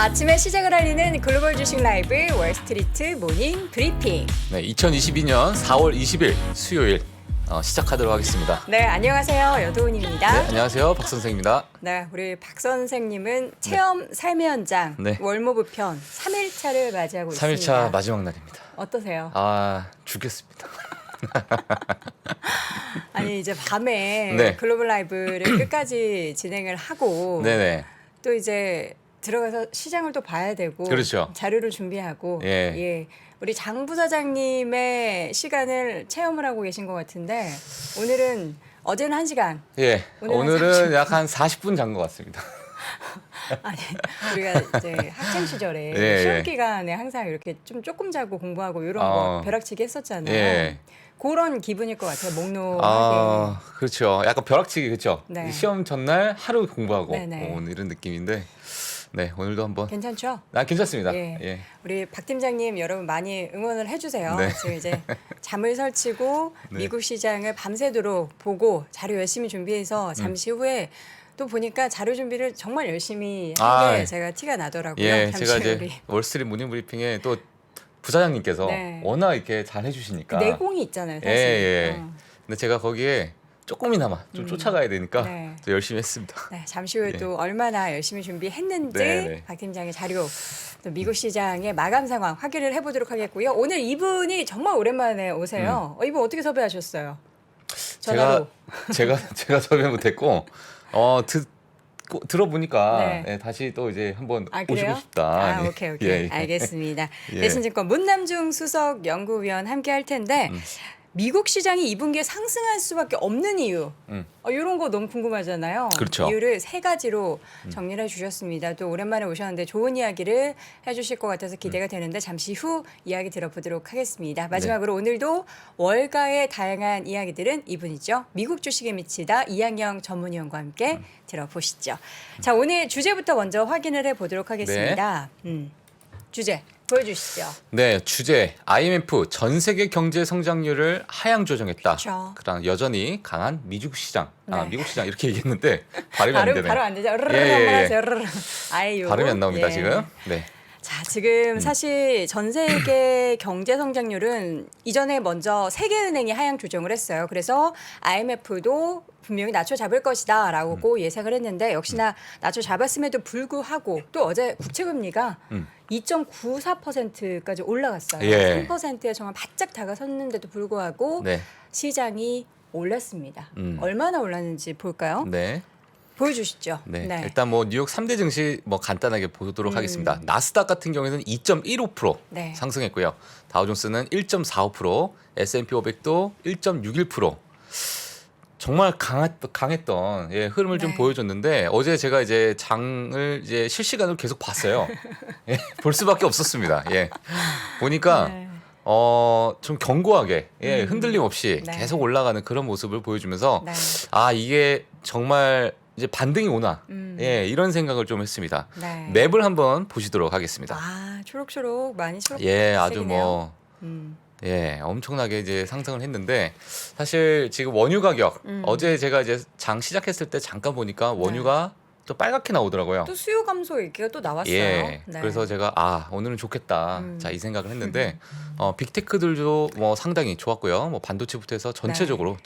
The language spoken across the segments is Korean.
아침에 시작을 알리는 글로벌 주식 라이브 월스트리트 모닝 브리핑. 네, 2022년 4월 20일 수요일 시작하도록 하겠습니다. 네, 안녕하세요. 여도은입니다. 네, 안녕하세요. 박 선생입니다. 네, 우리 박 선생님은 체험 삶의 현장 네. 월모브 편 3일차를 맞이하고 3일차 있습니다. 마지막 날입니다. 어떠세요? 죽겠습니다. 아니 이제 밤에 네. 글로벌 라이브를 끝까지 진행을 하고 네네. 또 이제 들어가서 시장을 또 봐야 되고 그렇죠. 자료를 준비하고 예. 우리 장 부사장님의 시간을 체험을 하고 계신 것 같은데 오늘은 어제는 1시간 예, 오늘은 약 한 40분 잔 것 같습니다. 아니 우리가 이제 학창 시절에 예, 시험 예. 기간에 항상 이렇게 좀 조금 자고 공부하고 이런 거 벼락치기 했었잖아요. 예. 그런 기분일 것 같아요. 몽롱하게. 그렇죠. 약간 벼락치기 그렇죠. 네. 시험 전날 하루 공부하고 네네. 오늘 이런 느낌인데, 네 오늘도 한번. 괜찮죠? 괜찮습니다. 예. 예. 우리 박 팀장님 여러분 많이 응원을 해주세요. 네. 지금 이제 잠을 설치고 네. 미국 시장을 밤새도록 보고 자료 열심히 준비해서 잠시 후에 또 보니까 자료 준비를 정말 열심히 한 게 예. 제가 티가 나더라고요. 예, 잠시 제가 후에 이제 우리 월스트리트 모닝 브리핑에 또 부사장님께서 네. 워낙 이렇게 잘 해주시니까. 내공이 있잖아요. 사실. 예. 근데 제가 거기에 조금이나마 좀 쫓아가야 되니까 네. 또 열심히 했습니다. 네, 잠시 후에 예. 또 얼마나 열심히 준비했는지 네. 박 팀장의 자료 또 미국 시장의 마감 상황 확인을 해보도록 하겠고요. 오늘 이분이 정말 오랜만에 오세요. 이분 어떻게 섭외하셨어요? 전화로. 제가 섭외 못했고 들어보니까 네. 예, 다시 또 이제 한번 그래요? 오시고 싶다. 예. 오케이. 예. 알겠습니다. 예. 대신증권 문남중 수석 연구위원 함께 할 텐데 미국 시장이 2분기에 상승할 수밖에 없는 이유 이런 거 너무 궁금하잖아요. 그렇죠. 이유를 3가지로 정리를 해주셨습니다. 또 오랜만에 오셨는데 좋은 이야기를 해주실 것 같아서 기대가 되는데 잠시 후 이야기 들어보도록 하겠습니다. 마지막으로 오늘도 월가의 다양한 이야기들은 이분이죠. 미국 주식에 미치다 이양영 전문위원과 함께 들어보시죠. 자, 오늘 주제부터 먼저 확인을 해보도록 하겠습니다. 주제 보여주시죠. 네, 주제 IMF 전 세계 경제 성장률을 하향 조정했다. 그렇죠. 그러나 여전히 강한 미국 시장. 네. 미국 시장 이렇게 얘기했는데 발음이 안 되네. 바로 안 되죠. 예. 아유. 발음이 안 나옵니다 예. 지금. 네. 자, 지금 사실 전 세계 경제 성장률은 이전에 먼저 세계은행이 하향 조정을 했어요. 그래서 IMF도 분명히 낮춰 잡을 것이다라고 예상을 했는데 역시나 낮춰 잡았음에도 불구하고 또 어제 국채금리가 2.94%까지 올라갔어요. 예. 3%에 정말 바짝 다가섰는데도 불구하고 네. 시장이 올랐습니다. 음. 얼마나 올랐는지 볼까요? 네. 보여주시죠. 네. 일단 뭐 뉴욕 3대 증시 간단하게 보도록 하겠습니다. 나스닥 같은 경우에는 2.15% 네. 상승했고요. 다우존스는 1.45%, S&P 500도 1.61%. 정말 강했던 흐름을 좀 네. 보여줬는데 어제 제가 이제 장을 이제 실시간으로 계속 봤어요. 볼 수밖에 없었습니다. 보니까 네. 좀 견고하게 흔들림 없이 네. 계속 올라가는 그런 모습을 보여주면서 네. 이게 정말 이제 반등이 오나 이런 생각을 좀 했습니다. 네. 맵을 한번 보시도록 하겠습니다. 초록초록 많이 초록. 아주 엄청나게 이제 상승을 했는데 사실 지금 원유 가격 어제 제가 이제 장 시작했을 때 잠깐 보니까 원유가 또 빨갛게 나오더라고요. 또 수요 감소 얘기가 또 나왔어요. 네. 네. 그래서 제가 오늘은 좋겠다. 자, 이 생각을 했는데 빅테크들도 상당히 좋았고요. 반도체부터 해서 전체적으로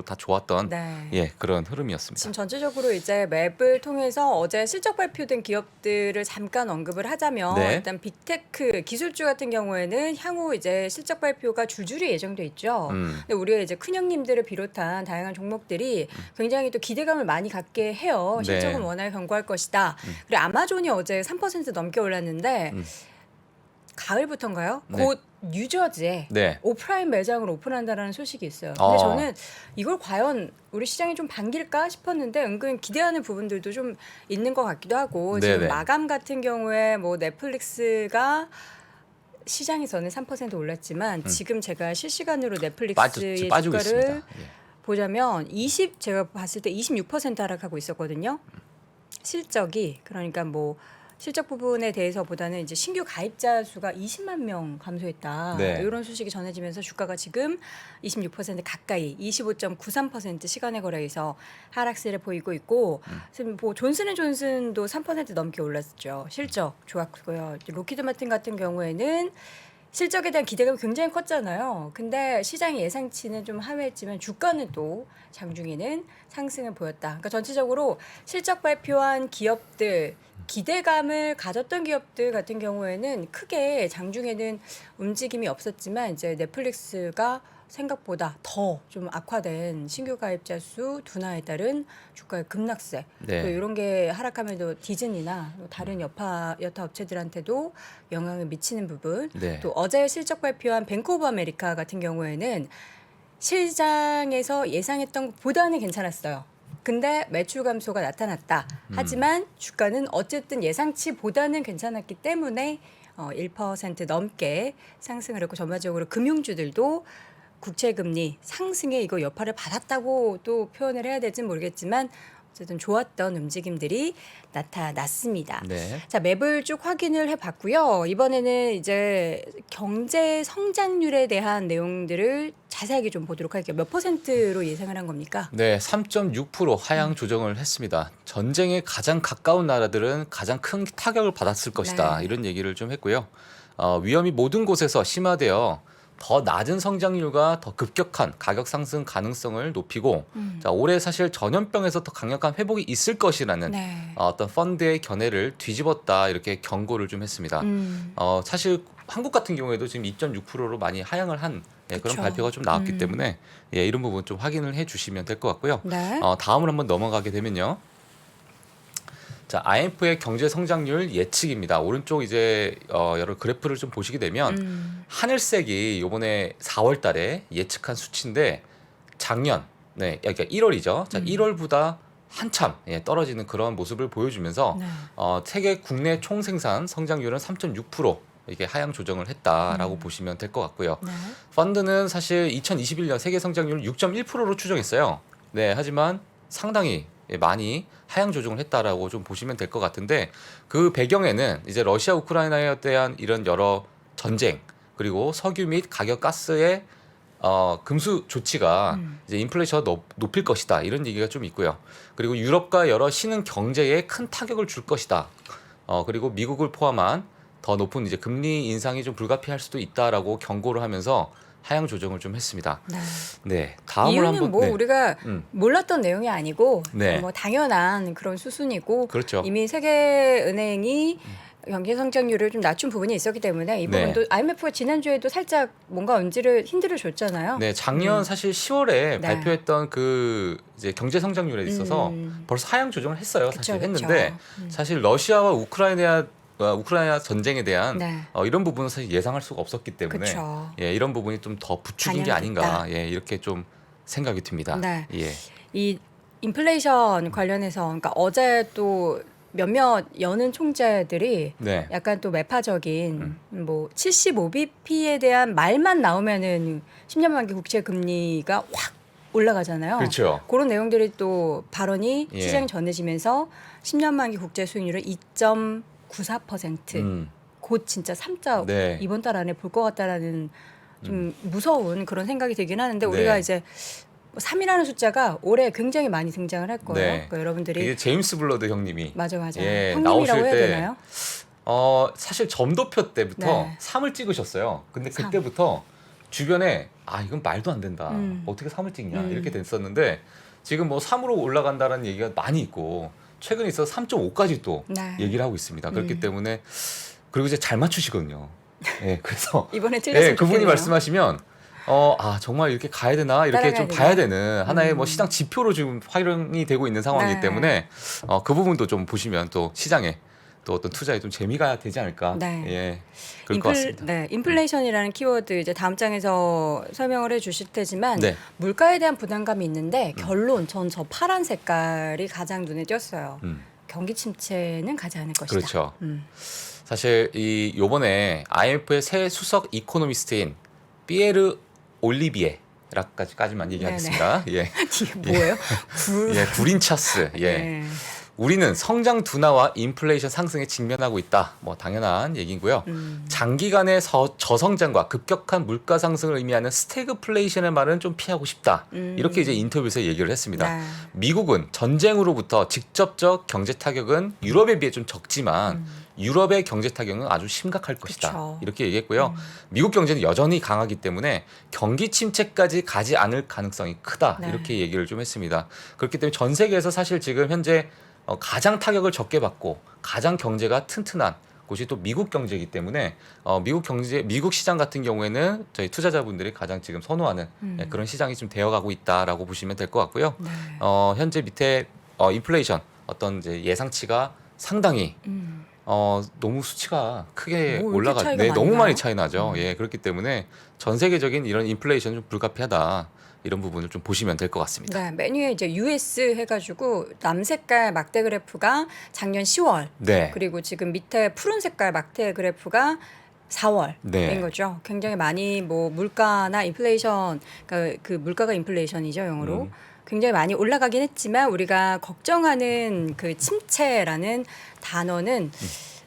다 좋았던 네. 그런 흐름이었습니다. 지금 전체적으로 이제 맵을 통해서 어제 실적 발표된 기업들을 잠깐 언급을 하자면 네. 일단 빅테크 기술주 같은 경우에는 향후 이제 실적 발표가 줄줄이 예정돼 있죠. 근데 우리의 이제 큰 형님들을 비롯한 다양한 종목들이 굉장히 또 기대감을 많이 갖게 해요. 실적은 네. 워낙 견고할 것이다. 그리고 아마존이 어제 3% 넘게 올랐는데 가을부터인가요? 네. 곧 뉴저지에 네. 오프라인 매장을 오픈한다라는 소식이 있어요. 근데 어. 저는 이걸 과연 우리 시장이 좀 반길까 싶었는데 은근 기대하는 부분들도 좀 있는 것 같기도 하고 네네. 지금 마감 같은 경우에 뭐 넷플릭스가 시장에서는 3% 올랐지만 지금 제가 실시간으로 넷플릭스의 빠지고 주가를 있습니다. 예. 보자면 제가 봤을 때 26% 하락하고 있었거든요. 실적이 그러니까 뭐 실적 부분에 대해서보다는 이제 신규 가입자 수가 20만 명 감소했다. 네. 이런 소식이 전해지면서 주가가 지금 26% 가까이 25.93% 시간의 거래에서 하락세를 보이고 있고 지금 뭐 존슨앤존슨도 3% 넘게 올랐죠. 실적 좋았고요. 로키드 마틴 같은 경우에는 실적에 대한 기대감이 굉장히 컸잖아요. 근데 시장의 예상치는 좀 하회했지만 주가는 또 장중에는 상승을 보였다. 그러니까 전체적으로 실적 발표한 기업들 기대감을 가졌던 기업들 같은 경우에는 크게 장중에는 움직임이 없었지만 이제 넷플릭스가 생각보다 더 좀 악화된 신규 가입자 수 둔화에 따른 주가의 급락세 네. 또 이런 게 하락하면서 디즈니나 다른 여타 업체들한테도 영향을 미치는 부분 네. 또 어제 실적 발표한 뱅크 오브 아메리카 같은 경우에는 시장에서 예상했던 것보다는 괜찮았어요. 근데 매출 감소가 나타났다. 하지만 주가는 어쨌든 예상치보다는 괜찮았기 때문에 1% 넘게 상승을 했고 전반적으로 금융주들도 국채금리 상승에 이거 여파를 받았다고 또 표현을 해야 될지는 모르겠지만 어쨌든 좋았던 움직임들이 나타났습니다. 네. 자, 맵을 쭉 확인을 해봤고요. 이번에는 이제 경제 성장률에 대한 내용들을 자세하게 좀 보도록 할게요. 몇 %로 예상을 한 겁니까? 네, 3.6% 하향 조정을 했습니다. 전쟁에 가장 가까운 나라들은 가장 큰 타격을 받았을 것이다. 네. 이런 얘기를 좀 했고요. 위험이 모든 곳에서 심화되어 더 낮은 성장률과 더 급격한 가격 상승 가능성을 높이고 자, 올해 사실 전염병에서 더 강력한 회복이 있을 것이라는 네. 어떤 펀드의 견해를 뒤집었다 이렇게 경고를 좀 했습니다. 사실 한국 같은 경우에도 지금 2.6%로 많이 하향을 한 그런 그쵸. 발표가 좀 나왔기 때문에 이런 부분 좀 확인을 해주시면 될 것 같고요. 네. 다음으로 한번 넘어가게 되면요. 자, IMF의 경제 성장률 예측입니다. 오른쪽 이제 여러 그래프를 좀 보시게 되면 하늘색이 이번에 4월달에 예측한 수치인데 작년, 그러니까 1월이죠. 자, 1월보다 한참 떨어지는 그런 모습을 보여주면서 네. 세계 국내 총생산 성장률은 3.6% 이게 하향 조정을 했다라고 보시면 될 것 같고요. 네. 펀드는 사실 2021년 세계 성장률 6.1%로 추정했어요. 네, 하지만 상당히 많이 하향 조정을 했다라고 좀 보시면 될 것 같은데 그 배경에는 이제 러시아 우크라이나에 대한 이런 여러 전쟁 그리고 석유 및 가격 가스의 금수 조치가 이제 인플레이션을 높일 것이다 이런 얘기가 좀 있고요. 그리고 유럽과 여러 신흥 경제에 큰 타격을 줄 것이다. 그리고 미국을 포함한 더 높은 이제 금리 인상이 좀 불가피할 수도 있다라고 경고를 하면서 하향 조정을 좀 했습니다. 네. 네, 다음으로 이유는 한번 뭐 우리가 음. 몰랐던 내용이 아니고 네. 뭐 당연한 그런 수순이고 그렇죠. 이미 세계은행이 경제 성장률을 좀 낮춘 부분이 있었기 때문에 이 네. 부분도 IMF가 지난주에도 살짝 뭔가 힌트를 줬잖아요. 네, 작년 사실 10월에 네. 발표했던 그 이제 경제 성장률에 있어서 벌써 하향 조정을 했어요. 사실 그쵸, 그쵸. 했는데 사실 러시아와 우크라이나 전쟁에 대한 네. 이런 부분은 사실 예상할 수가 없었기 때문에 그쵸. 이런 부분이 좀 더 부추긴 게 반영됐다. 아닌가 이렇게 좀 생각이 듭니다. 네. 예. 이 인플레이션 관련해서 그러니까 어제 또 몇몇 연은 총재들이 네. 약간 또 매파적인 뭐 75bp에 대한 말만 나오면은 10년 만기 국채 금리가 확 올라가잖아요. 그렇죠. 그런 내용들이 또 발언이 예. 시장에 전해지면서 10년 만기 국채 수익률을 2.94% 곧 진짜 3자 네. 이번 달 안에 볼 것 같다라는 좀 무서운 그런 생각이 들긴 하는데 우리가 네. 이제 3이라는 숫자가 올해 굉장히 많이 등장을 할 거예요. 네. 그러니까 여러분들이 이게 제임스 블러드 형님이 맞아. 예, 형님이라고 나오실 해야 때 되나요? 사실 점도표 때부터 네. 3을 찍으셨어요. 근데 삼. 그때부터 주변에 이건 말도 안 된다. 어떻게 3을 찍냐 이렇게 됐었는데 지금 뭐 3으로 올라간다는 얘기가 많이 있고 최근에 있어서 3.5까지 또 네. 얘기를 하고 있습니다. 그렇기 때문에 그리고 이제 잘 맞추시거든요. 예, 그래서 이번에 틀렸으면 그분이 좋겠네요. 말씀하시면 정말 이렇게 가야 되나 이렇게 좀 따라가야 봐야 되는 하나의 뭐 시장 지표로 지금 활용이 되고 있는 상황이기 네. 때문에 그 부분도 좀 보시면 또 시장에 또 어떤 투자에 좀 재미가 되지 않을까. 네. 예, 그럴 것 같습니다. 네, 인플레이션이라는 키워드 이제 다음 장에서 설명을 해주실 테지만 네. 물가에 대한 부담감이 있는데 결론 전 저 파란 색깔이 가장 눈에 띄었어요. 경기 침체는 가지 않을 것이다. 그렇죠. 사실 이 요번에 IMF의 새 수석 이코노미스트인 피에르 올리비에라까지만 얘기하겠습니다. 예. 이게 뭐예요? 예, 구린차스. 예. 네. 우리는 성장 둔화와 인플레이션 상승에 직면하고 있다. 뭐 당연한 얘기고요. 장기간의 저성장과 급격한 물가 상승을 의미하는 스태그플레이션의 말은 좀 피하고 싶다. 이렇게 이제 인터뷰에서 얘기를 했습니다. 네. 미국은 전쟁으로부터 직접적 경제 타격은 유럽에 비해 좀 적지만 유럽의 경제 타격은 아주 심각할 것이다. 그쵸. 이렇게 얘기했고요. 미국 경제는 여전히 강하기 때문에 경기 침체까지 가지 않을 가능성이 크다. 네. 이렇게 얘기를 좀 했습니다. 그렇기 때문에 전 세계에서 사실 지금 현재 가장 타격을 적게 받고 가장 경제가 튼튼한 곳이 또 미국 경제이기 때문에 미국 시장 같은 경우에는 저희 투자자분들이 가장 지금 선호하는 그런 시장이 좀 되어가고 있다라고 보시면 될 것 같고요. 네. 현재 밑에 인플레이션 어떤 이제 예상치가 상당히 너무 수치가 크게 뭐 이렇게 올라가, 차이가 네, 너무 많이 많이 나요? 차이 나죠. 예, 그렇기 때문에 전 세계적인 이런 인플레이션 좀 불가피하다. 이런 부분을 좀 보시면 될 것 같습니다. 네, 메뉴에 이제 US 해가지고 남색깔 막대 그래프가 작년 10월, 네. 그리고 지금 밑에 푸른 색깔 막대 그래프가 4월인 네. 거죠. 굉장히 많이 뭐 물가나 인플레이션, 그러니까 그 물가가 인플레이션이죠, 영어로. 굉장히 많이 올라가긴 했지만 우리가 걱정하는 그 침체라는 단어는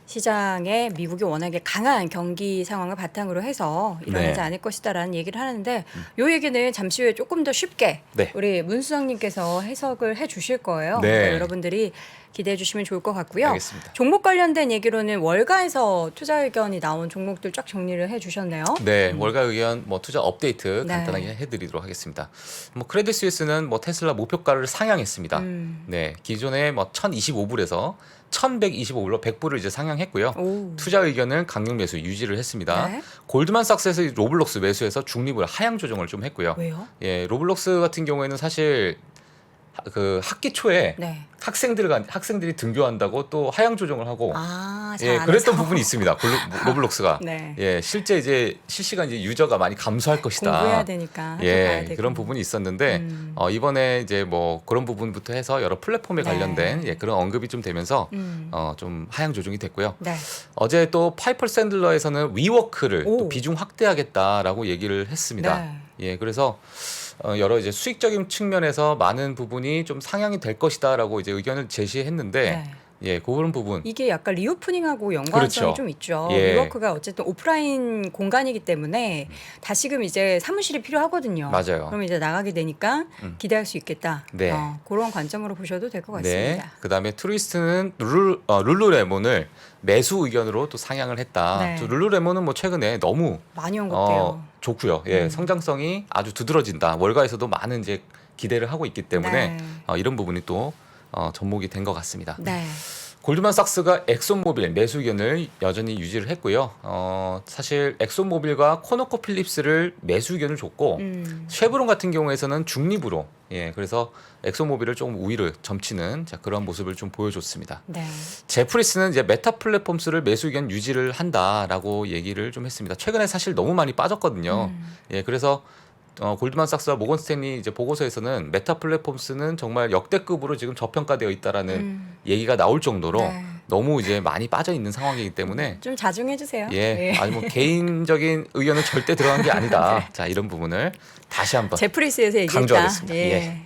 시장에 미국이 워낙에 강한 경기 상황을 바탕으로 해서 일어나지 네. 않을 것이다라는 얘기를 하는데 요 얘기는 잠시 후에 조금 더 쉽게 네. 우리 문수장님께서 해석을 해주실 거예요. 네. 그러니까 여러분들이 기대해 주시면 좋을 것 같고요. 알겠습니다. 종목 관련된 얘기로는 월가에서 투자 의견이 나온 종목들 쫙 정리를 해주셨네요. 네, 월가 의견 뭐 투자 업데이트 네. 간단하게 해드리도록 하겠습니다. 뭐 크레딧 스위스는 뭐 테슬라 목표가를 상향했습니다. 네, 기존에 뭐 1,025불에서 1,125불로 100불을 이제 상향했고요. 오. 투자 의견은 강력 매수 유지를 했습니다. 네. 골드만삭스에서 로블록스 매수해서 중립을 하향 조정을 좀 했고요. 왜요? 예, 로블록스 같은 경우에는 사실 그 학기 초에 네. 학생들이 등교한다고 또 하향 조정을 하고 아, 예, 잘 그랬던 안해서. 부분이 있습니다. 로블록스가. 네. 예, 실제 이제 실시간 이제 유저가 많이 감소할 것이다. 공부해야 되니까. 학교 가야 예, 되고. 그런 부분이 있었는데 음. 이번에 이제 뭐 그런 부분부터 해서 여러 플랫폼에 네. 관련된 예, 그런 언급이 좀 되면서 음. 좀 하향 조정이 됐고요. 네. 어제 또 파이퍼 샌들러에서는 위워크를 오. 또 비중 확대하겠다라고 얘기를 했습니다. 네. 예, 그래서 여러 이제 수익적인 측면에서 많은 부분이 좀 상향이 될 것이다라고 이제 의견을 제시했는데 네. 예, 그런 부분 이게 약간 리오프닝하고 연관성이 그렇죠. 좀 있죠. 예. 리워크가 어쨌든 오프라인 공간이기 때문에 다시금 이제 사무실이 필요하거든요. 맞아요. 그럼 이제 나가게 되니까 기대할 수 있겠다. 네. 그런 관점으로 보셔도 될 것 네. 같습니다. 그다음에 트위스트는 룰루레몬을 매수 의견으로 또 상향을 했다. 네. 또 룰루레몬은 뭐 최근에 너무 많이 온 것 같아요. 좋고요. 예, 성장성이 아주 두드러진다. 월가에서도 많은 이제 기대를 하고 있기 때문에 네. 이런 부분이 또 접목이 된 것 같습니다. 네. 골드만삭스가 엑손모빌 매수 의견을 여전히 유지를 했고요. 사실 엑손모빌과 코노코필립스를 매수 의견을 줬고 쉐브론 같은 경우에서는 중립으로 예, 그래서 엑소모빌을 조금 우위를 점치는 그런 모습을 좀 보여줬습니다. 네. 제프리스는 이제 메타 플랫폼스를 매수 의견 유지를 한다라고 얘기를 좀 했습니다. 최근에 사실 너무 많이 빠졌거든요. 예, 그래서 골드만삭스와 모건 스탠리 이제 보고서에서는 메타 플랫폼스는 정말 역대급으로 지금 저평가되어 있다라는 얘기가 나올 정도로 네. 너무 이제 많이 빠져 있는 상황이기 때문에 좀 자중해 주세요. 예, 아니 뭐 개인적인 의견은 절대 들어간 게 아니다. 자, 이런 부분을 다시 한번 제프리스에서 얘기했다. 강조하겠습니다. 예. 예.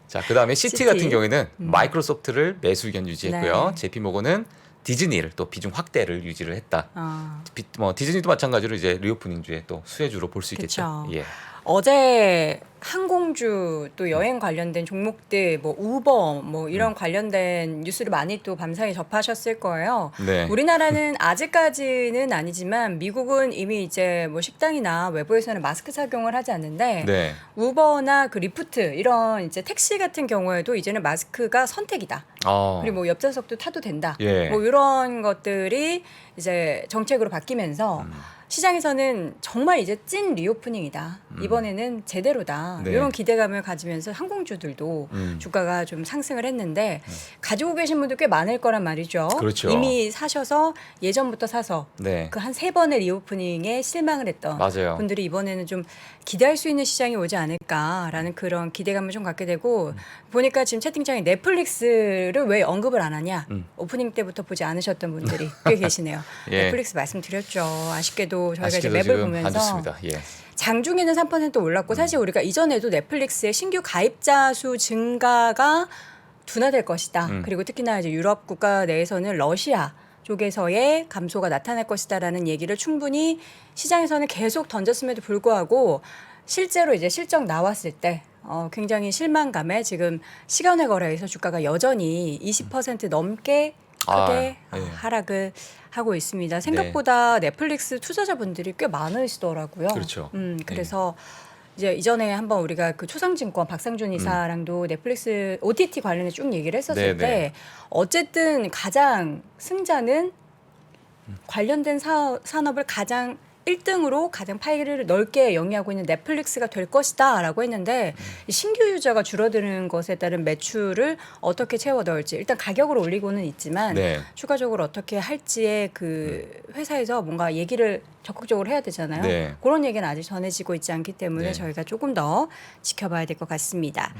자, 그다음에 CT CT. 같은 경우에는 마이크로소프트를 매수 의견 유지했고요. 네. JP 모건은 디즈니를 또 비중 확대를 유지를 했다. 어. 디즈니도 마찬가지로 이제 리오프닝주의 또 수혜주로 볼 수 있겠죠. 그쵸. 예. 어제 항공주 또 여행 관련된 종목들 뭐 우버 뭐 이런 관련된 뉴스를 많이 또 밤사이 접하셨을 거예요. 네. 우리나라는 아직까지는 아니지만 미국은 이미 이제 뭐 식당이나 외부에서는 마스크 착용을 하지 않는데 네. 우버나 그 리프트 이런 이제 택시 같은 경우에도 이제는 마스크가 선택이다. 그리고 뭐 옆좌석도 타도 된다. 예. 뭐 이런 것들이 이제 정책으로 바뀌면서 시장에서는 정말 이제 찐 리오프닝이다. 이번에는 제대로다. 않을까 네. 이런 기대감을 가지면서 항공주들도 주가가 좀 상승을 했는데 가지고 계신 분들 꽤 많을 거란 말이죠. 그렇죠. 이미 사셔서 예전부터 사서 네. 그 한 3번의 리오프닝에 실망을 했던 맞아요. 분들이 이번에는 좀 기대할 수 있는 시장이 오지 않을까라는 그런 기대감을 좀 갖게 되고 보니까 지금 채팅창에 넷플릭스를 왜 언급을 안 하냐 오프닝 때부터 보지 않으셨던 분들이 꽤 계시네요. 예. 넷플릭스 말씀드렸죠. 아쉽게도 저희가 아쉽게도 이제 맵을 지금 안 보면서 좋습니다. 예. 장중에는 3% 올랐고 사실 우리가 이전에도 넷플릭스의 신규 가입자 수 증가가 둔화될 것이다. 그리고 특히나 이제 유럽 국가 내에서는 러시아 쪽에서의 감소가 나타날 것이다라는 얘기를 충분히 시장에서는 계속 던졌음에도 불구하고 실제로 이제 실적 나왔을 때 굉장히 실망감에 지금 시간의 거래에서 주가가 여전히 20% 넘게 크게 예. 하락을 하고 있습니다. 생각보다 넷플릭스 투자자분들이 꽤 많으시더라고요. 그렇죠. 그래서 이제 이전에 한번 우리가 그 초상증권 박상준 이사랑도 넷플릭스 OTT 관련해 쭉 얘기를 했었을 네, 때 네. 어쨌든 가장 승자는 관련된 산업을 가장 1등으로 가장 파이를 넓게 영위하고 있는 넷플릭스가 될 것이다라고 했는데 이 신규 유저가 줄어드는 것에 따른 매출을 어떻게 채워 넣을지 일단 가격을 올리고는 있지만 네. 추가적으로 어떻게 할지에 그 회사에서 뭔가 얘기를 적극적으로 해야 되잖아요. 네. 그런 얘기는 아직 전해지고 있지 않기 때문에 네. 저희가 조금 더 지켜봐야 될 것 같습니다.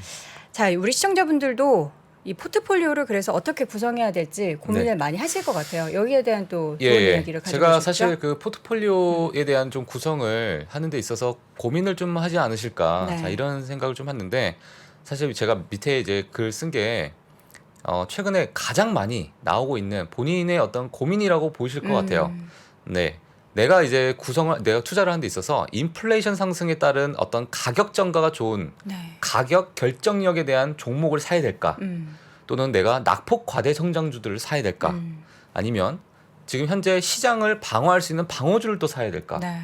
자, 우리 시청자분들도 이 포트폴리오를 그래서 어떻게 구성해야 될지 고민을 네. 많이 하실 것 같아요. 여기에 대한 또 좋은 예, 얘기를 가지고 제가 오셨죠? 사실 그 포트폴리오에 대한 좀 구성을 하는 데 있어서 고민을 좀 하지 않으실까 네. 자, 이런 생각을 좀 했는데 사실 제가 밑에 이제 글 쓴 게 최근에 가장 많이 나오고 있는 본인의 어떤 고민이라고 보이실 것 같아요. 네. 내가 투자를 하는 데 있어서 인플레이션 상승에 따른 어떤 가격 전가가 좋은 네. 가격 결정력에 대한 종목을 사야 될까? 음. 또는 내가 낙폭 과대 성장주들을 사야 될까? 아니면 지금 현재 시장을 방어할 수 있는 방어주를 또 사야 될까? 네.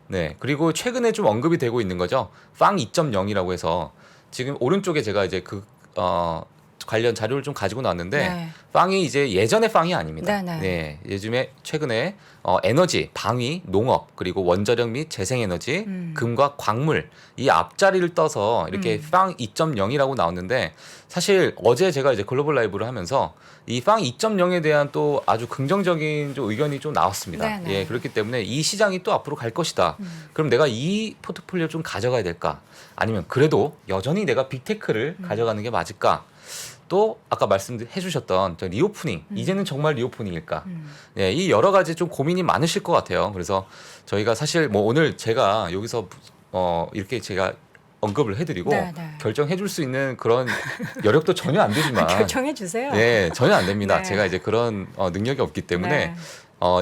네. 그리고 최근에 좀 언급이 되고 있는 거죠. 팡 2.0이라고 해서 지금 오른쪽에 제가 이제 관련 자료를 좀 가지고 나왔는데 네. 팡이 이제 예전의 팡이 아닙니다. 네, 네. 네. 요즘에 최근에 에너지, 방위, 농업, 그리고 원자력 및 재생에너지, 금과 광물 이 앞자리를 떠서 이렇게 팡 2.0이라고 나왔는데 사실 어제 제가 이제 글로벌 라이브를 하면서 이 팡 2.0에 대한 또 아주 긍정적인 좀 의견이 좀 나왔습니다. 네, 네. 예, 그렇기 때문에 이 시장이 또 앞으로 갈 것이다. 그럼 내가 이 포트폴리오 좀 가져가야 될까? 아니면 그래도 여전히 내가 빅테크를 가져가는 게 맞을까? 또 아까 말씀해 주셨던 저 리오프닝 이제는 정말 리오프닝일까? 네, 이 여러 가지 좀 고민이 많으실 것 같아요. 그래서 저희가 사실 뭐 오늘 제가 여기서 이렇게 제가 언급을 해드리고 네, 네. 결정해 줄 수 있는 그런 여력도 전혀 안 되지만 결정해 주세요. 네, 전혀 안 됩니다. 네. 제가 이제 그런 능력이 없기 때문에 네.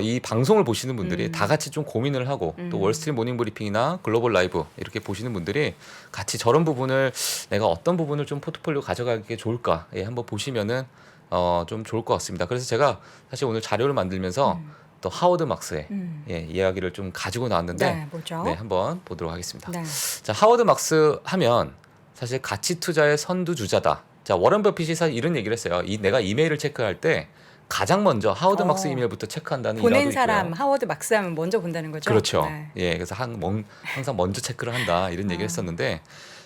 이 방송을 보시는 분들이 다 같이 좀 고민을 하고 또 월스트리트 모닝 브리핑이나 글로벌 라이브 이렇게 보시는 분들이 같이 저런 부분을 내가 어떤 부분을 좀 포트폴리오 가져가기 좋을까 예, 한번 보시면은 좀 좋을 것 같습니다. 그래서 제가 사실 오늘 자료를 만들면서 또 하워드 막스의 예, 이야기를 좀 가지고 나왔는데 네, 뭐죠? 네, 한번 보도록 하겠습니다. 네. 자, 하워드 막스 하면 사실 가치 투자의 선두주자다. 자, 워런 버핏이 사실 이런 얘기를 했어요. 내가 이메일을 체크할 때 가장 먼저 하워드 막스 이메일부터 체크한다는 일화도 보낸 있고요. 사람 하워드 막스 하면 먼저 본다는 거죠? 그렇죠. 네. 예, 그래서 항상 먼저 체크를 한다 이런 얘기를 했었는데,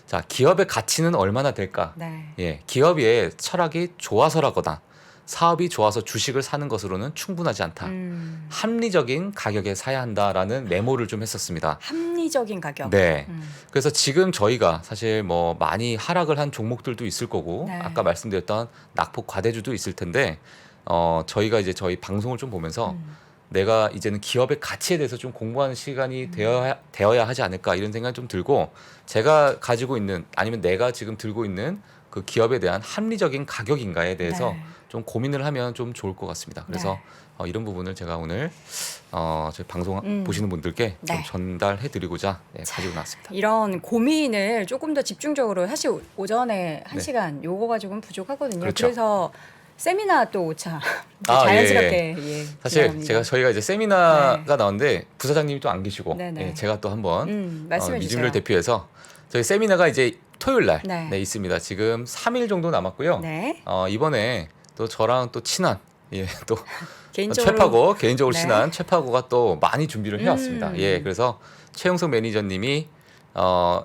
자, 기업의 가치는 얼마나 될까? 네. 예, 기업의 철학이 좋아서라거나 사업이 좋아서 주식을 사는 것으로는 충분하지 않다. 합리적인 가격에 사야 한다라는 메모를 좀 했었습니다. 합리적인 가격. 네. 그래서 지금 저희가 사실 뭐 많이 하락을 한 종목들도 있을 거고, 네. 아까 말씀드렸던 낙폭 과대주도 있을 텐데, 저희가 이제 저희 방송을 좀 보면서 내가 이제는 기업의 가치에 대해서 좀 공부하는 시간이 되어야 하지 않을까 이런 생각이 좀 들고, 제가 가지고 있는 아니면 내가 지금 들고 있는 그 기업에 대한 합리적인 가격인가에 대해서 네. 좀 고민을 하면 좀 좋을 것 같습니다. 그래서 이런 부분을 제가 오늘 저희 방송 보시는 분들께 좀 네. 전달해드리고자 가지고 나왔습니다. 이런 고민을 조금 더 집중적으로 사실 오전에 1시간 요거 가지고는 부족하거든요. 그렇죠. 그래서 세미나 또 오차 아, 자연스럽게 사실 진행합니다. 저희가 이제 세미나가 나왔는데 부사장님이 또 안 계시고 네네. 예, 제가 또 한번 말씀해 주세요. 미즈미를 대표해서 저희 세미나가 이제 토요일 날 네. 있습니다. 지금 3일 정도 남았고요. 네. 이번에 또 저랑 또 친한 또 개인적으로 최파고 개인적으로 네. 친한 최파고가 또 많이 준비를 해왔습니다. 예, 그래서 최영석 매니저님이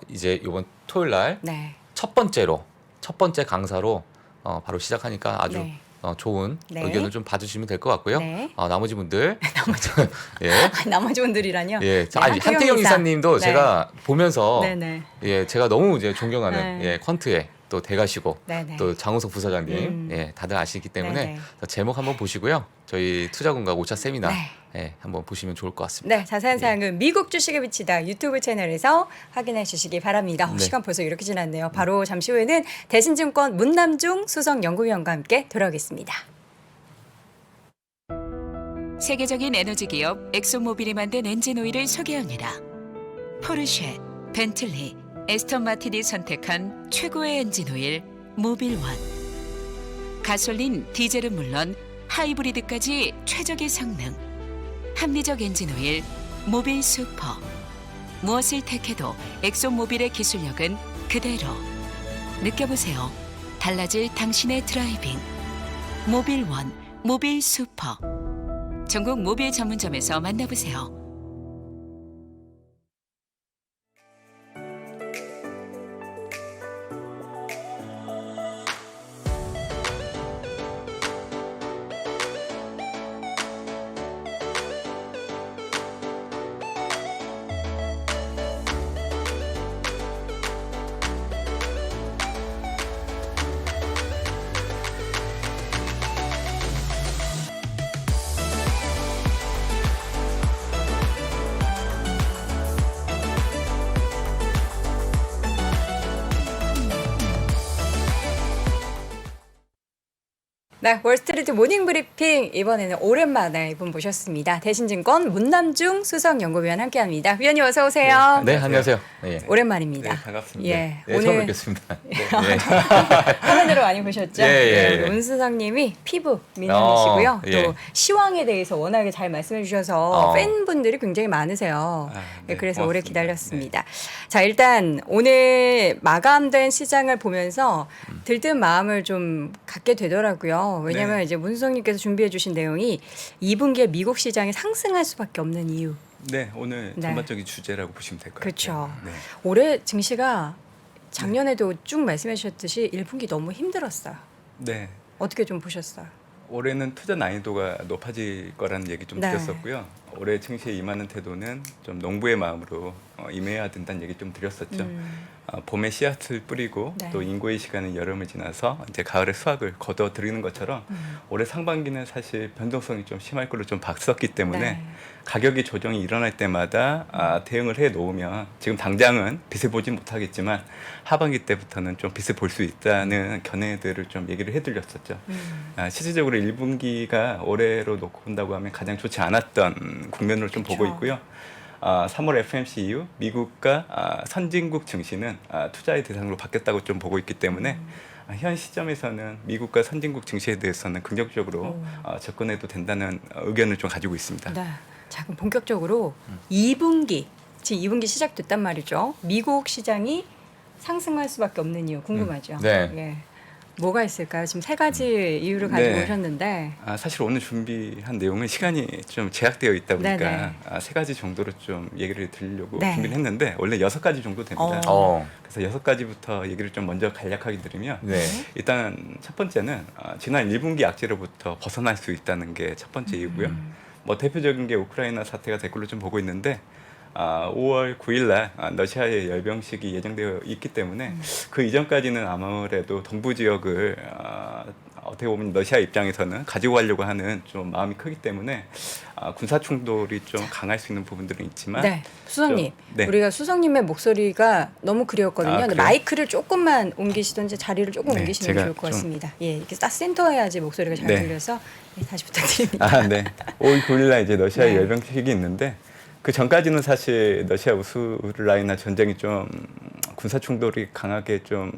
이제 이번 토요일 날 네. 첫 번째 강사로 바로 시작하니까 아주 네. 좋은 네. 의견을 좀 봐주시면 될 것 같고요. 네. 나머지 분들 예, 나머지 분들이라뇨? 예, 네, 아니 한태경 이사님도 네. 제가 보면서 네네. 예, 제가 너무 이제 존경하는 네. 예, 퀀트의 또 대가시고 네네. 또 장우석 부사장님 예, 다들 아시기 때문에 네네. 제목 한번 보시고요. 저희 투자공각 5차 세미나 네. 예, 한번 보시면 좋을 것 같습니다. 네, 자세한 사항은 미국 주식에 비치다 유튜브 채널에서 확인해 주시기 바랍니다. 네. 시간 벌써 이렇게 지났네요. 바로 잠시 후에는 대신증권 문남중 수석연구위원과 함께 돌아오겠습니다. 세계적인 에너지 기업 엑소모빌이 만든 엔진 오일을 소개합니다. 포르쉐, 벤틀리, 에스턴 마틴이 선택한 최고의 엔진 오일 모빌1. 가솔린, 디젤은 물론 하이브리드까지 최적의 성능. 합리적 엔진 오일 모빌 슈퍼. 무엇을 택해도 엑소모빌의 기술력은 그대로. 느껴보세요. 달라질 당신의 드라이빙. 모빌1, 모빌 슈퍼. 전국 모빌 전문점에서 만나보세요. 네, 월스트리트 모닝 브리핑 이번에는 오랜만에 이분 모셨습니다. 대신증권 문남중 수석연구위원 함께합니다. 위원님 어서 오세요. 네, 안녕하세요. 예. 오랜만입니다. 네, 반갑습니다. 예, 네, 처음 뵙겠습니다. 네. 화면으로 많이 보셨죠? 예, 예, 네, 예. 문 수석님이 피부 미남이시고요. 예. 또 시황에 대해서 워낙에 잘 말씀해 주셔서 어. 팬분들이 굉장히 많으세요. 네, 그래서 오래 고맙습니다. 기다렸습니다. 자, 일단 오늘 마감된 시장을 보면서 들뜬 마음을 좀 갖게 되더라고요. 왜냐하면 네. 이제 문 수석님께서 준비해 주신 내용이 2분기에 미국 시장이 상승할 수밖에 없는 이유. 네, 오늘 네. 전반적인 주제라고 보시면 될 것 그렇죠. 같아요. 네. 올해 증시가 작년에도 쭉 말씀해 주셨듯이 1분기 너무 힘들었어요. 네. 어떻게 좀 보셨어요? 올해는 투자 난이도가 높아질 거라는 얘기 좀 네. 드렸었고요. 올해 증시에 임하는 태도는 좀 농부의 마음으로 임해야 된다는 얘기 좀 드렸었죠. 봄에 씨앗을 뿌리고 네. 또 인고의 시간은 여름을 지나서 이제 가을에 수확을 거둬 들이는 것처럼 올해 상반기는 사실 변동성이 좀 심할 걸로 좀 봤었기 때문에 네. 가격이 조정이 일어날 때마다 대응을 해 놓으면 지금 당장은 빛을 보지 못하겠지만 하반기 때부터는 좀 빛을 볼 수 있다는 견해들을 좀 얘기를 해드렸었죠. 실질적으로 1분기가 올해로 놓고 본다고 하면 가장 좋지 않았던 국면으로 좀 보고 그렇죠. 있고요. 3월 FMC 이후 미국과 선진국 증시는 투자의 대상으로 바뀌었다고 좀 보고 있기 때문에 현 시점에서는 미국과 선진국 증시에 대해서는 긍정적으로 접근해도 된다는 의견을 좀 가지고 있습니다. 네. 자, 그럼 본격적으로 2분기, 지금 2분기 시작됐단 말이죠. 미국 시장이 상승할 수밖에 없는 이유 궁금하죠. 네. 예. 뭐가 있을까요? 지금 세 가지 이유를 가지고 네. 오셨는데. 사실 오늘 준비한 내용은 시간이 좀 제약되어 있다 보니까 네네. 세 가지 정도로 좀 얘기를 드리려고 네. 준비를 했는데 원래 6가지 정도 됩니다. 그래서 6가지부터 얘기를 좀 먼저 간략하게 드리면 네. 일단 첫 번째는 지난 1분기 악재로부터 벗어날 수 있다는 게 첫 번째 이유고요. 뭐 대표적인 게 우크라이나 사태가 댓글로 좀 보고 있는데 5월 9일 날 러시아의 열병식이 예정되어 있기 때문에 그 이전까지는 아무래도 동부 지역을 어떻게 보면 러시아 입장에서는 가지고 가려고 하는 좀 마음이 크기 때문에 군사 충돌이 좀 강할 수 있는 부분들은 있지만 네, 수석님. 네. 우리가 수석님의 목소리가 너무 그리웠거든요. 근데 그래요? 마이크를 조금만 옮기시든지 자리를 조금 네, 옮기시면 제가 좋을 것 좀- 같습니다. 예, 이렇게 딱 센터해야지 목소리가 잘 네. 들려서 다시 부탁드립니다. 네. 5월 9일 날 이제 러시아의 네. 열병식이 있는데 그 전까지는 사실 러시아 우크라이나 전쟁이 좀 군사 충돌이 강하게 좀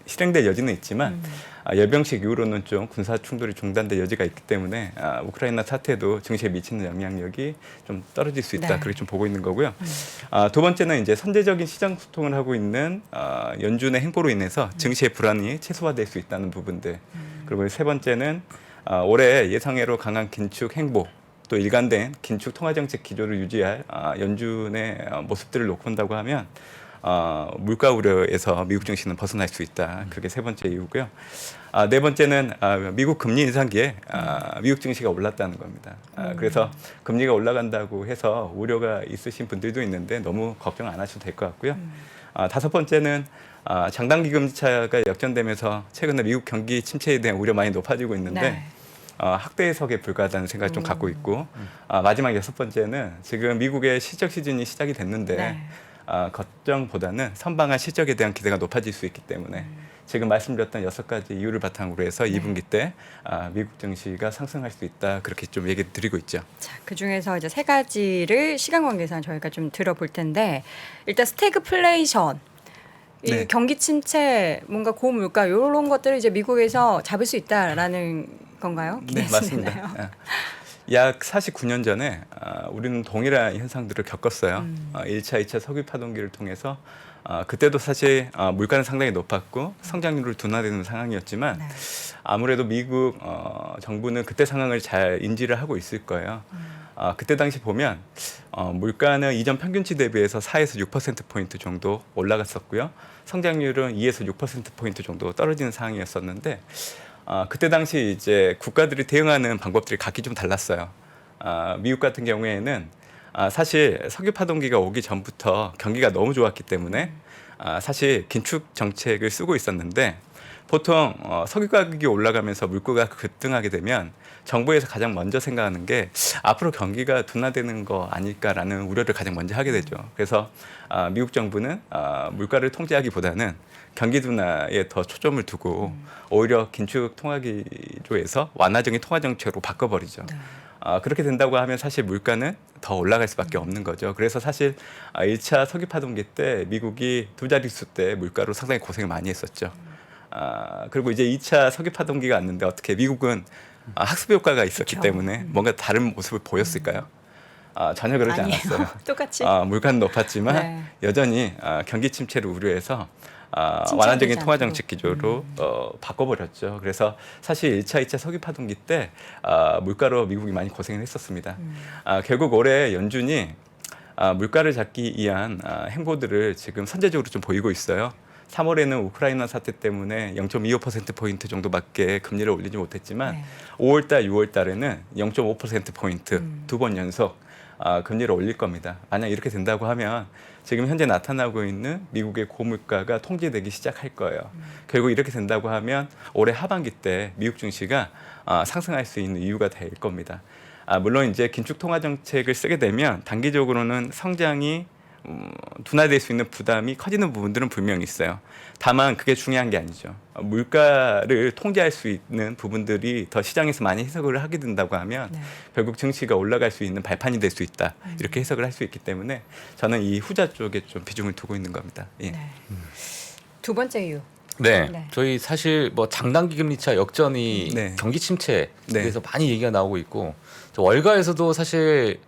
실행될 여지는 있지만 열병식 이후로는 좀 군사 충돌이 중단될 여지가 있기 때문에 우크라이나 사태도 증시에 미치는 영향력이 좀 떨어질 수 있다. 네. 그렇게 좀 보고 있는 거고요. 두 번째는 이제 선제적인 시장 소통을 하고 있는 연준의 행보로 인해서 증시의 불안이 최소화될 수 있다는 부분들. 그리고 세 번째는 올해 예상외로 강한 긴축 행보. 또 일관된 긴축 통화정책 기조를 유지할 연준의 모습들을 놓고 본다고 하면 물가 우려에서 미국 증시는 벗어날 수 있다. 그게 세 번째 이유고요. 네 번째는 미국 금리 인상기에 미국 증시가 올랐다는 겁니다. 그래서 금리가 올라간다고 해서 우려가 있으신 분들도 있는데 너무 걱정 안 하셔도 될 것 같고요. 다섯 번째는 장단기 금리 차가 역전되면서 최근에 미국 경기 침체에 대한 우려 많이 높아지고 있는데 네. 확대 해석에 불과하다는 생각을 좀 갖고 있고 마지막 여섯 번째는 지금 미국의 실적 시즌이 시작이 됐는데 네. 걱정보다는 선방한 실적에 대한 기대가 높아질 수 있기 때문에 지금 말씀드렸던 6가지 이유를 바탕으로 해서 2분기 때 미국 증시가 상승할 수 있다 그렇게 좀 얘기 드리고 있죠. 자, 그 중에서 이제 세 가지를 시간 관계상 저희가 좀 들어볼 텐데 일단 스태그플레이션, 이 네. 경기 침체, 뭔가 고물가 이런 것들을 이제 미국에서 잡을 수 있다라는 건가요? 네, 기대하시나요? 맞습니다. 약 49년 전에 우리는 동일한 현상들을 겪었어요. 1차, 2차 석유 파동기를 통해서 그때도 사실 물가는 상당히 높았고 성장률을 둔화되는 상황이었지만 네. 아무래도 미국 정부는 그때 상황을 잘 인지를 하고 있을 거예요. 그때 당시 보면 물가는 이전 평균치 대비해서 4에서 6%포인트 정도 올라갔었고요. 성장률은 2에서 6%포인트 정도 떨어지는 상황이었었는데 그때 당시 이제 국가들이 대응하는 방법들이 각기 좀 달랐어요. 미국 같은 경우에는 사실 석유 파동기가 오기 전부터 경기가 너무 좋았기 때문에 사실 긴축 정책을 쓰고 있었는데 보통 석유 가격이 올라가면서 물가가 급등하게 되면 정부에서 가장 먼저 생각하는 게 앞으로 경기가 둔화되는 거 아닐까라는 우려를 가장 먼저 하게 되죠. 그래서 미국 정부는 물가를 통제하기보다는 경기 둔화에 더 초점을 두고 오히려 긴축 통화기조에서 완화적인 통화 정책으로 바꿔버리죠. 네. 그렇게 된다고 하면 사실 물가는 더 올라갈 수밖에 없는 거죠. 그래서 사실 1차 석유 파동기 때 미국이 두 자릿수 때 물가로 상당히 고생을 많이 했었죠. 그리고 이제 2차 석유 파동기가 왔는데 어떻게 미국은 학습 효과가 있었기 그쵸. 때문에 뭔가 다른 모습을 보였을까요? 전혀 그러지 아니에요. 않았어요. 똑같이. 물가는 높았지만 네. 여전히 경기 침체를 우려해서 침체되지 완화적인 않도록. 통화 정책 기조로 바꿔버렸죠. 그래서 사실 1차, 2차 석유 파동기 때 물가로 미국이 많이 고생을 했었습니다. 결국 올해 연준이 물가를 잡기 위한 행보들을 지금 선제적으로 좀 보이고 있어요. 3월에는 우크라이나 사태 때문에 0.25%포인트 정도밖에 금리를 올리지 못했지만 네. 5월달, 6월달에는 0.5%포인트 두 번 연속 금리를 올릴 겁니다. 만약 이렇게 된다고 하면 지금 현재 나타나고 있는 미국의 고물가가 통제되기 시작할 거예요. 결국 이렇게 된다고 하면 올해 하반기 때 미국 증시가 상승할 수 있는 이유가 될 겁니다. 물론 이제 긴축 통화 정책을 쓰게 되면 단기적으로는 성장이 둔화될 수 있는 부담이 커지는 부분들은 분명히 있어요. 다만 그게 중요한 게 아니죠. 물가를 통제할 수 있는 부분들이 더 시장에서 많이 해석을 하게 된다고 하면 네. 결국 증시가 올라갈 수 있는 발판이 될 수 있다. 이렇게 해석을 할 수 있기 때문에 저는 이 후자 쪽에 좀 비중을 두고 있는 겁니다. 예. 네. 두 번째 이유. 네. 네. 저희 사실 뭐 장단기 금리차 역전이 네. 경기 침체에 네. 대해서 많이 얘기가 나오고 있고 저 월가에서도 사실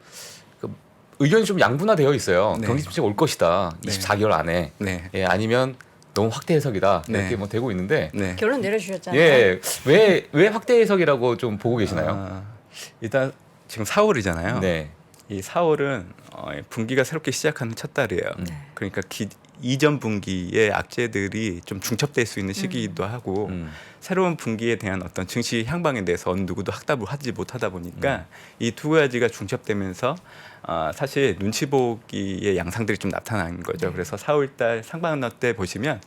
그 의견이 좀 양분화되어 있어요. 네. 경기 침체가 올 것이다. 네. 24개월 안에. 네. 예, 아니면 너무 확대 해석이다. 네. 이렇게 뭐 되고 있는데 네. 결론 내려주셨잖아요. 예, 왜 확대 해석이라고 좀 보고 계시나요? 일단 지금 4월이잖아요. 네. 이 4월은 분기가 새롭게 시작하는 첫 달이에요. 네. 그러니까 이전 분기의 악재들이 좀 중첩될 수 있는 시기이기도 하고 새로운 분기에 대한 어떤 증시 향방에 대해서 어느 누구도 확답을 하지 못하다 보니까 이 두 가지가 중첩되면서 사실 눈치 보기의 양상들이 좀 나타나는 거죠. 그래서 4월달 상반기 때 보시면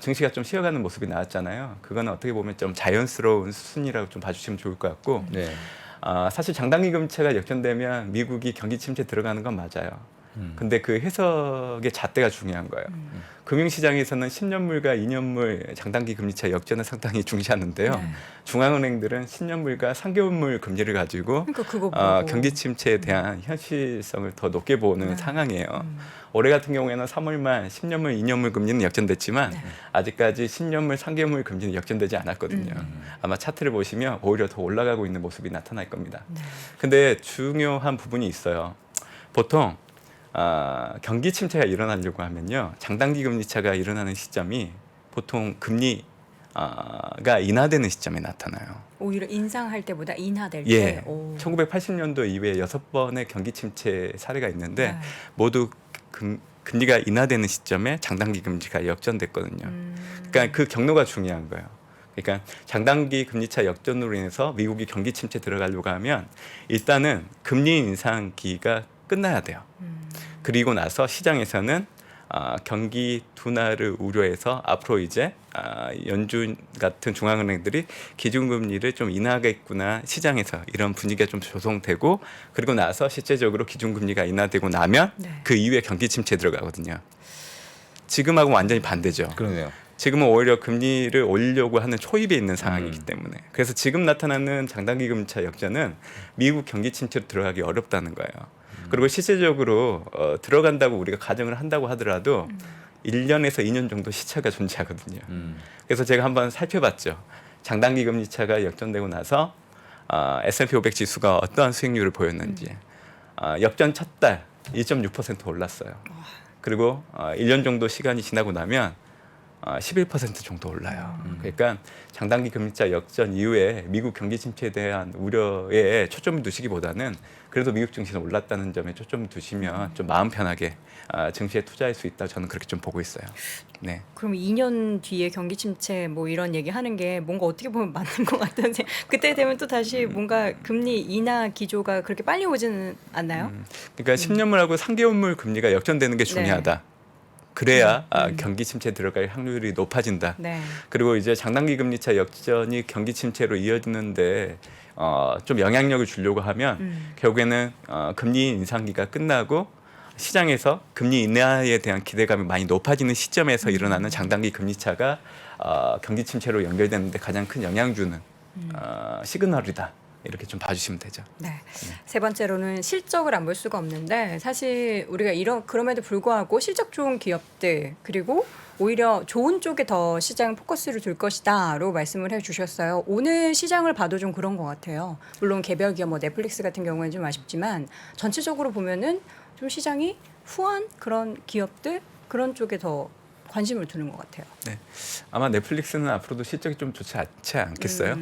증시가 좀 쉬어가는 모습이 나왔잖아요. 그거는 어떻게 보면 좀 자연스러운 수순이라고 좀 봐주시면 좋을 것 같고 네. 사실 장단기 금리차가 역전되면 미국이 경기 침체 들어가는 건 맞아요. 근데 그 해석의 잣대가 중요한 거예요. 금융시장에서는 10년물과 2년물 장단기 금리차 역전을 상당히 중시하는데요. 네. 중앙은행들은 10년물과 3개월물 금리를 가지고 그러니까 그거 보고. 경기 침체에 대한 현실성을 더 높게 보는 네. 상황이에요. 올해 같은 경우에는 3월말 10년물, 2년물 금리는 역전됐지만 네. 아직까지 10년물, 3개월 금리는 역전되지 않았거든요. 아마 차트를 보시면 오히려 더 올라가고 있는 모습이 나타날 겁니다. 네. 근데 중요한 부분이 있어요. 보통 경기 침체가 일어나려고 하면요, 장단기 금리차가 일어나는 시점이 보통 금리가 인하되는 시점에 나타나요. 오히려 인상할 때보다 인하될 예, 때. 오. 1980년도 이후에 6번의 경기 침체 사례가 있는데 네. 모두 금리가 인하되는 시점에 장단기 금리가 역전됐거든요. 그러니까 그 경로가 중요한 거예요. 그러니까 장단기 금리차 역전으로 인해서 미국이 경기 침체 들어가려고 하면 일단은 금리 인상기가 끝나야 돼요. 그리고 나서 시장에서는 경기 둔화를 우려해서 앞으로 이제 연준 같은 중앙은행들이 기준금리를 좀 인하하겠구나 시장에서 이런 분위기가 좀 조성되고 그리고 나서 실제적으로 기준금리가 인하되고 나면 네. 그 이후에 경기 침체 들어가거든요. 지금하고 완전히 반대죠. 그러네요. 지금은 오히려 금리를 올리려고 하는 초입에 있는 상황이기 때문에 그래서 지금 나타나는 장단기 금리차 역전은 미국 경기 침체로 들어가기 어렵다는 거예요. 그리고 실질적으로 들어간다고 우리가 가정을 한다고 하더라도 1년에서 2년 정도 시차가 존재하거든요. 그래서 제가 한번 살펴봤죠. 장단기 금리차가 역전되고 나서 S&P 500 지수가 어떠한 수익률을 보였는지 역전 첫 달 1.6% 올랐어요. 그리고 1년 정도 시간이 지나고 나면 11% 정도 올라요. 그러니까 장단기 금리차 역전 이후에 미국 경기 침체에 대한 우려에 초점을 두시기보다는 그래도 미국 증시는 올랐다는 점에 초점을 두시면 좀 마음 편하게 증시에 투자할 수 있다. 저는 그렇게 좀 보고 있어요. 네. 그럼 2년 뒤에 경기 침체 뭐 이런 얘기 하는 게 뭔가 어떻게 보면 맞는 것 같은 그때 되면 또 다시 뭔가 금리 인하 기조가 그렇게 빨리 오지는 않나요? 그러니까 10년물하고 3개월물 금리가 역전되는 게 중요하다. 그래야 경기 침체에 들어갈 확률이 높아진다. 네. 그리고 이제 장단기 금리차 역전이 경기 침체로 이어지는데 좀 영향력을 주려고 하면 결국에는 금리 인상기가 끝나고 시장에서 금리 인하에 대한 기대감이 많이 높아지는 시점에서 일어나는 장단기 금리차가 경기 침체로 연결되는데 가장 큰 영향 주는 시그널이다. 이렇게 좀 봐주시면 되죠. 네. 세 번째로는 실적을 안 볼 수가 없는데 사실 우리가 그럼에도 불구하고 실적 좋은 기업들 그리고 오히려 좋은 쪽에 더 시장 포커스를 둘 것이다로 말씀을 해주셨어요. 오늘 시장을 봐도 좀 그런 것 같아요. 물론 개별 기업 뭐 넷플릭스 같은 경우에는 좀 아쉽지만 전체적으로 보면은 좀 시장이 후한 그런 기업들 그런 쪽에 더 관심을 두는 것 같아요. 네, 아마 넷플릭스는 앞으로도 실적이 좀 좋지 않지 않겠어요?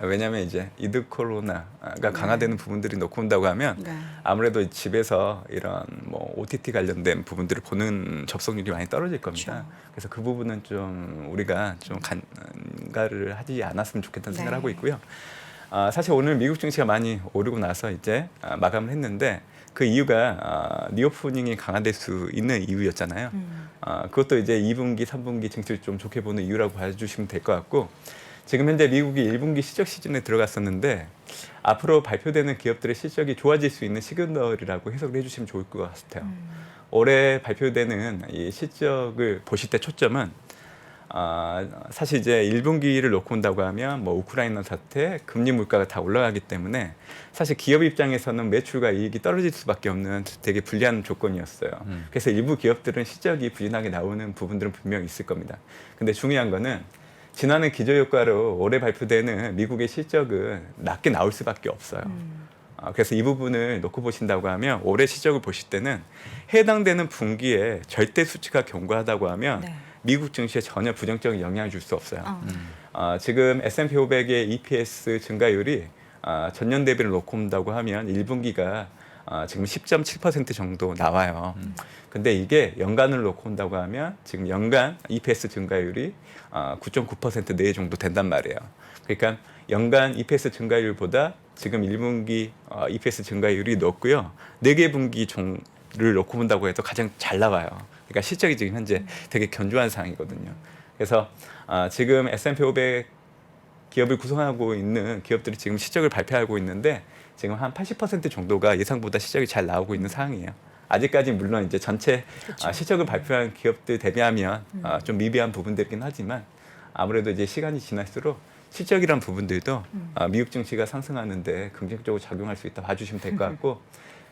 왜냐하면 이제 이드 코로나가 강화되는 부분들이 놓고 온다고 하면 네. 아무래도 집에서 이런 뭐 OTT 관련된 부분들을 보는 접속률이 많이 떨어질 겁니다. 그렇죠. 그래서 그 부분은 좀 우리가 좀 간과를 하지 않았으면 좋겠다는 생각을 하고 있고요. 사실 오늘 미국 증시가 많이 오르고 나서 이제 마감을 했는데 그 이유가 리오프닝이 강화될 수 있는 이유였잖아요. 그것도 이제 2분기, 3분기 증시를 좀 좋게 보는 이유라고 봐주시면 될 것 같고 지금 현재 미국이 1분기 실적 시즌에 들어갔었는데 앞으로 발표되는 기업들의 실적이 좋아질 수 있는 시그널이라고 해석을 해주시면 좋을 것 같아요. 올해 발표되는 이 실적을 보실 때 초점은 사실 이제 1분기를 놓고 온다고 하면 뭐 우크라이나 사태, 금리 물가가 다 올라가기 때문에 사실 기업 입장에서는 매출과 이익이 떨어질 수밖에 없는 되게 불리한 조건이었어요. 그래서 일부 기업들은 실적이 부진하게 나오는 부분들은 분명히 있을 겁니다. 근데 중요한 거는 지난해 기저효과로 올해 발표되는 미국의 실적은 낮게 나올 수밖에 없어요. 그래서 이 부분을 놓고 보신다고 하면 올해 실적을 보실 때는 해당되는 분기에 절대 수치가 견고하다고 하면 네. 미국 증시에 전혀 부정적인 영향을 줄 수 없어요. 지금 S&P 500의 EPS 증가율이 전년 대비를 놓고 본다고 하면 1분기가 지금 10.7% 정도 나와요. 근데 이게 연간을 놓고 온다고 하면 지금 연간 EPS 증가율이 9.9% 내외 정도 된단 말이에요. 그러니까 연간 EPS 증가율보다 지금 1분기 EPS 증가율이 높고요. 4개 분기를 놓고 본다고 해도 가장 잘 나와요. 그러니까 실적이 지금 현재 되게 견조한 상황이거든요. 그래서 지금 S&P 500 기업을 구성하고 있는 기업들이 지금 실적을 발표하고 있는데 지금 한 80% 정도가 예상보다 실적이 잘 나오고 있는 상황이에요. 아직까지 물론 이제 전체 실적을 발표한 기업들 대비하면 좀 미비한 부분들이긴 하지만 아무래도 이제 시간이 지날수록 실적이란 부분들도 미국 증시가 상승하는데 긍정적으로 작용할 수 있다 봐주시면 될 것 같고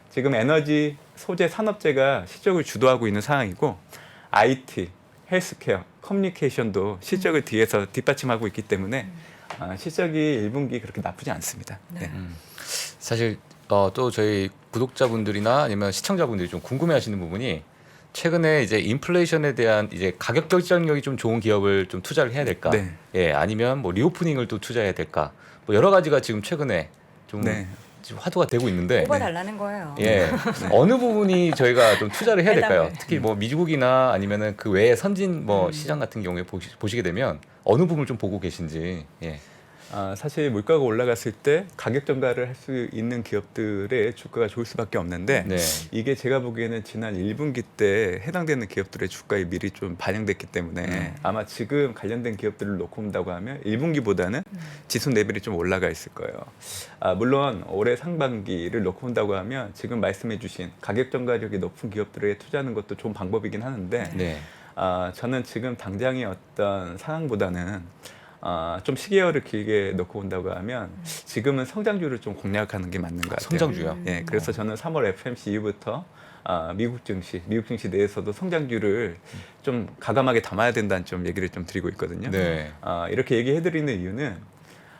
지금 에너지 소재 산업재가 실적을 주도하고 있는 상황이고 IT, 헬스케어, 커뮤니케이션도 실적을 뒤에서 뒷받침하고 있기 때문에 실적이 1분기 그렇게 나쁘지 않습니다. 네. 사실 또 저희 구독자분들이나 아니면 시청자분들이 좀 궁금해하시는 부분이 최근에 이제 인플레이션에 대한 이제 가격 결정력이 좀 좋은 기업을 좀 투자를 해야 될까? 네. 예, 아니면 뭐 리오프닝을 또 투자해야 될까? 뭐 여러 가지가 지금 최근에 좀 네. 지금 화두가 되고 있는데 뽑아달라는 거예요. 예. 어느 부분이 저희가 좀 투자를 해야 될까요? 해답을. 특히 뭐 미국이나 아니면은 그 외의 선진 뭐 시장 같은 경우에 보시게 되면 어느 부분을 좀 보고 계신지. 예. 사실 물가가 올라갔을 때 가격 전가를 할 수 있는 기업들의 주가가 좋을 수밖에 없는데 네. 이게 제가 보기에는 지난 1분기 때 해당되는 기업들의 주가에 미리 좀 반영됐기 때문에 아마 지금 관련된 기업들을 놓고 본다고 하면 1분기보다는 지수 레벨이 좀 올라가 있을 거예요. 물론 올해 상반기를 놓고 본다고 하면 지금 말씀해 주신 가격 전가력이 높은 기업들에 투자하는 것도 좋은 방법이긴 하는데 네. 저는 지금 당장의 어떤 상황보다는 좀 시계열을 길게 놓고 본다고 하면 지금은 성장주를 좀 공략하는 게 맞는 것 같아요. 성장주요. 예, 그래서 저는 3월 FMC 이후부터 미국 증시 내에서도 성장주를 좀 가감하게 담아야 된다는 좀 얘기를 좀 드리고 있거든요. 네. 이렇게 얘기해드리는 이유는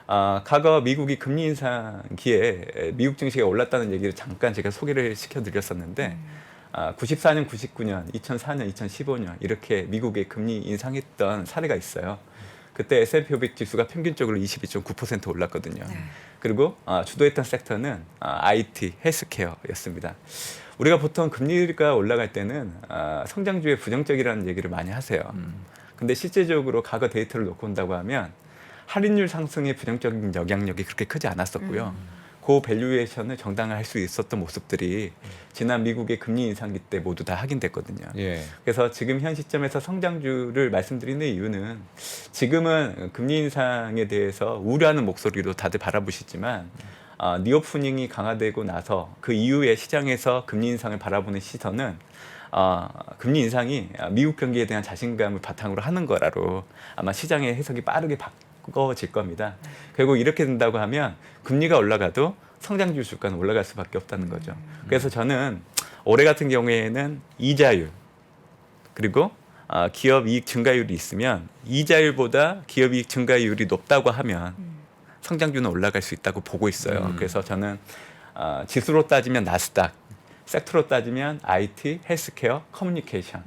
과거 미국이 금리 인상기에 미국 증시가 올랐다는 얘기를 잠깐 제가 소개를 시켜드렸었는데 94년, 99년, 2004년, 2015년 이렇게 미국의 금리 인상했던 사례가 있어요. 그때 S&P 500 지수가 평균적으로 22.9% 올랐거든요. 그리고 주도했던 섹터는 IT, 헬스케어였습니다. 우리가 보통 금리가 올라갈 때는 성장주에 부정적이라는 얘기를 많이 하세요. 근데 실제적으로 과거 데이터를 놓고 본다고 하면 할인율 상승의 부정적인 영향력이 그렇게 크지 않았었고요. 그 밸류에이션을 정당화할 수 있었던 모습들이 지난 미국의 금리 인상기 때 모두 다 확인됐거든요. 예. 그래서 지금 현 시점에서 성장주를 말씀드리는 이유는 지금은 금리 인상에 대해서 우려하는 목소리로 다들 바라보시지만 니오프닝이 강화되고 나서 그 이후에 시장에서 금리 인상을 바라보는 시선은 금리 인상이 미국 경기에 대한 자신감을 바탕으로 하는 거라로 아마 시장의 해석이 빠르게 바꿔질 겁니다. 결국 이렇게 된다고 하면 금리가 올라가도 성장주 주가는 올라갈 수밖에 없다는 거죠. 그래서 저는 올해 같은 경우에는 이자율 그리고 기업 이익 증가율이 있으면 이자율보다 기업 이익 증가율이 높다고 하면 성장주는 올라갈 수 있다고 보고 있어요. 그래서 저는 지수로 따지면 나스닥, 섹터로 따지면 IT, 헬스케어, 커뮤니케이션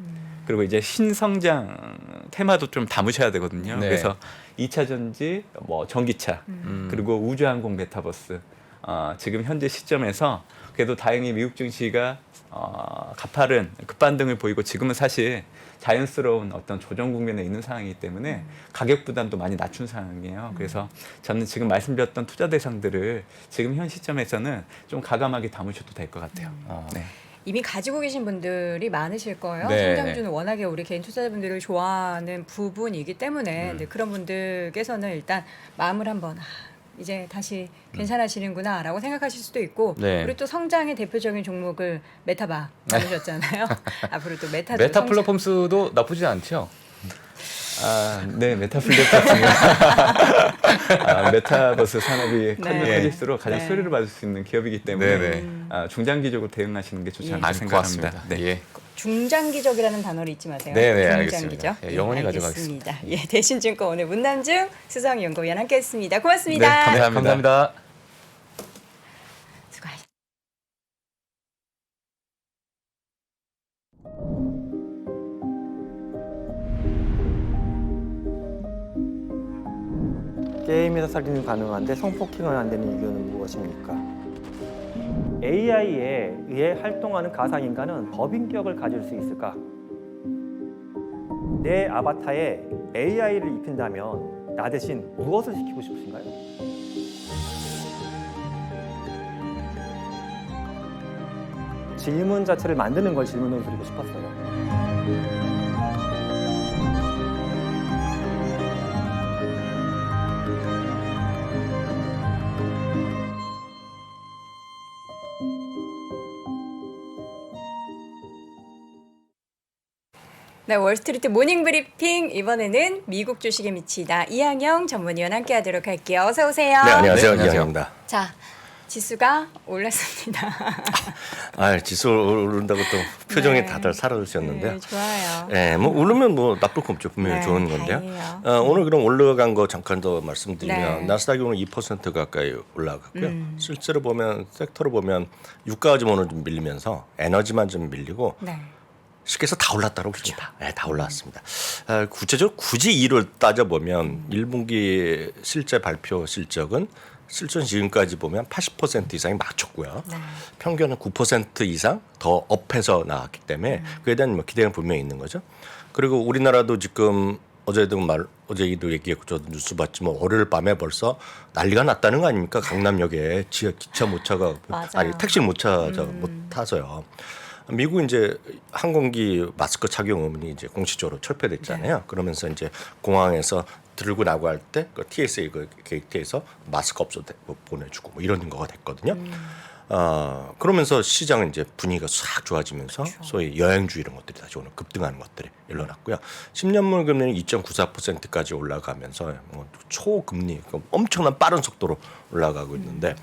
그리고 이제 신성장 테마도 좀 담으셔야 되거든요. 네. 그래서 2차 전지, 뭐 전기차, 그리고 우주항공 메타버스. 지금 현재 시점에서 그래도 다행히 미국 증시가 가파른 급반등을 보이고 지금은 사실 자연스러운 어떤 조정 국면에 있는 상황이기 때문에 가격 부담도 많이 낮춘 상황이에요. 그래서 저는 지금 말씀드렸던 투자 대상들을 지금 현 시점에서는 좀 가감하게 담으셔도 될 것 같아요. 네. 이미 가지고 계신 분들이 많으실 거예요. 네. 성장주는 워낙에 우리 개인 투자자분들을 좋아하는 부분이기 때문에 네, 그런 분들께서는 일단 마음을 한번 이제 다시 괜찮아지는구나라고 생각하실 수도 있고 네. 그리고 또 성장의 대표적인 종목을 메타바 나누셨잖아요. 앞으로 또 메타도 메타 성장- 플랫폼스도 나쁘지 않죠. 네, 메타플랫폼 메타버스 산업이 커질수록 가장 네. 수혜를 받을 수 있는 기업이기 때문에 네네. 중장기적으로 대응하시는 게 좋지 예. 않을까 생각합니다. 고맙습니다. 네. 예. 중장기적이라는 단어를 잊지 마세요. 네네, 중장기죠. 알겠습니다. 예, 영원히 알겠습니다. 예, 대신증권 오늘 문남중 수석연구위원 함께했습니다. 고맙습니다. 네, 감사합니다. 감사합니다. 수고하셨습니다. 게임에서 살인이 가능한데 성폭행은 안 되는 이유는 무엇입니까? AI에 의해 활동하는 가상인간은 법인격을 가질 수 있을까? 내 아바타에 AI를 입힌다면 나 대신 무엇을 시키고 싶으신가요? 질문 자체를 만드는 걸 질문으로 드리고 싶었어요. 네, 월스트리트 모닝 브리핑 이번에는 미국 주식에 미치다 이항영 전문위원 함께하도록 할게요. 어서 오세요. 네, 안녕하세요. 네, 안녕하세요. 이항입니다. 자, 지수가 올랐습니다. 지수 오른다고 또 표정이 네. 다들 살아주셨는데요. 네, 좋아요. 네, 뭐 오르면 뭐 나쁠 거 없죠. 분명히 네, 좋은 건데요. 다행이에요. 오늘 그럼 올라간 거 잠깐 더 말씀드리면 네. 나스닥이 오늘 2% 가까이 올라갔고요. 실제로 보면 섹터로 보면 유가가 좀 오늘 좀 밀리면서 에너지만 좀 밀리고 네. 쉽게 해서 다 올랐다고 보십니다. 네, 다 올랐습니다. 구체적으로 굳이 이를 따져보면 1분기 실제 발표 실적은 실전 지금까지 보면 80% 이상이 맞췄고요. 네. 평균은 9% 이상 더 업해서 나왔기 때문에 그에 대한 뭐 기대는 분명히 있는 거죠. 그리고 우리나라도 지금 어제도 얘기했고 저도 뉴스 봤지만 월요일 밤에 벌써 난리가 났다는 거 아닙니까? 강남역에 기차 못 차가 아니 택시를 못 타서요. 미국 이제 항공기 마스크 착용 의무이 이제 공식적으로 철폐됐잖아요. 네. 그러면서 이제 공항에서 들고 나고 할 때 그 TSA 그 게이트에서 마스크 없어도 보내주고 뭐 이런 거가 됐거든요. 그러면서 시장은 이제 분위기가 싹 좋아지면서 그렇죠. 소위 여행주 이런 것들이 다시 오늘 급등하는 것들이 일어났고요. 10년물 금리는 2.94%까지 올라가면서 뭐 초금리 엄청난 빠른 속도로 올라가고 있는데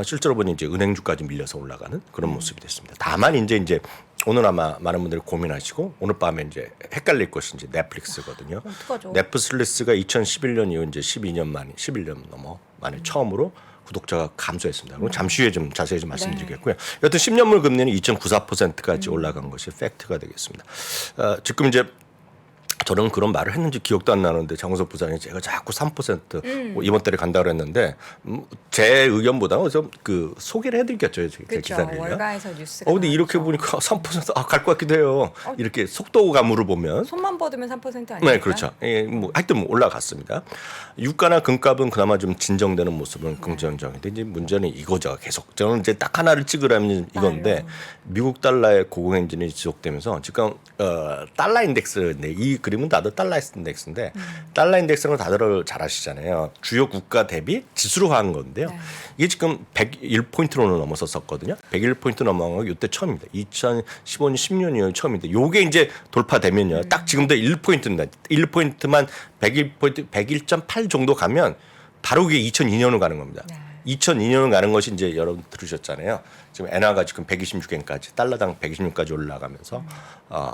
실제로 보니 이제 은행주까지 밀려서 올라가는 그런 모습이 됐습니다. 다만 이제 오늘 아마 많은 분들이 고민하시고 오늘 밤에 이제 헷갈릴 것이 이제 넷플릭스거든요. 어떡하죠? 넷플릭스가 2011년 이후 이제 12년 만에 11년 넘어 만에 처음으로 구독자가 감소했습니다. 그럼 잠시 후에 좀 자세히 좀 말씀드리겠고요. 여튼 10년물 금리는 2.94%까지 올라간 것이 팩트가 되겠습니다. 지금 이제 저는 그런 말을 했는지 기억도 안 나는데 장우석 부장이 제가 자꾸 3% 이번 달에 간다고 했는데 제 의견보다는 좀 그 소개를 해드리겠죠. 제 그렇죠. 기사를요. 월가에서 뉴스가. 근데 이렇게 나왔죠. 보니까 3% 갈 것 같기도 해요. 이렇게 속도감으로 보면. 손만 뻗으면 3% 아닙니까? 네, 그렇죠. 예, 뭐 하여튼 뭐 올라갔습니다. 유가나 금값은 그나마 좀 진정되는 모습은 긍정적인데 이제 문제는 이거죠. 계속 저는 이제 딱 하나를 찍으라면 이건데 미국 달러의 고공행진이 지속되면서 지금 달러 인덱스인데 이 그림은 다들 달러 인덱스인데 달러 인덱스는 다들 잘 아시잖아요. 주요 국가 대비 지수로 한 건데요. 네. 이게 지금 101포인트로는 넘어섰었거든요. 101포인트 넘어간 건 이때 처음입니다. 2015년 16년 이후 처음인데 요게 이제 돌파되면요. 딱 지금도 1포인트입니다. 1포인트만 101포인트 101.8 정도 가면 바로 그게 2002년으로 가는 겁니다. 네. 2002년으로 가는 것이 이제 여러분 들으셨잖아요. 지금 엔화가 지금 126엔까지 달러당 126까지 올라가면서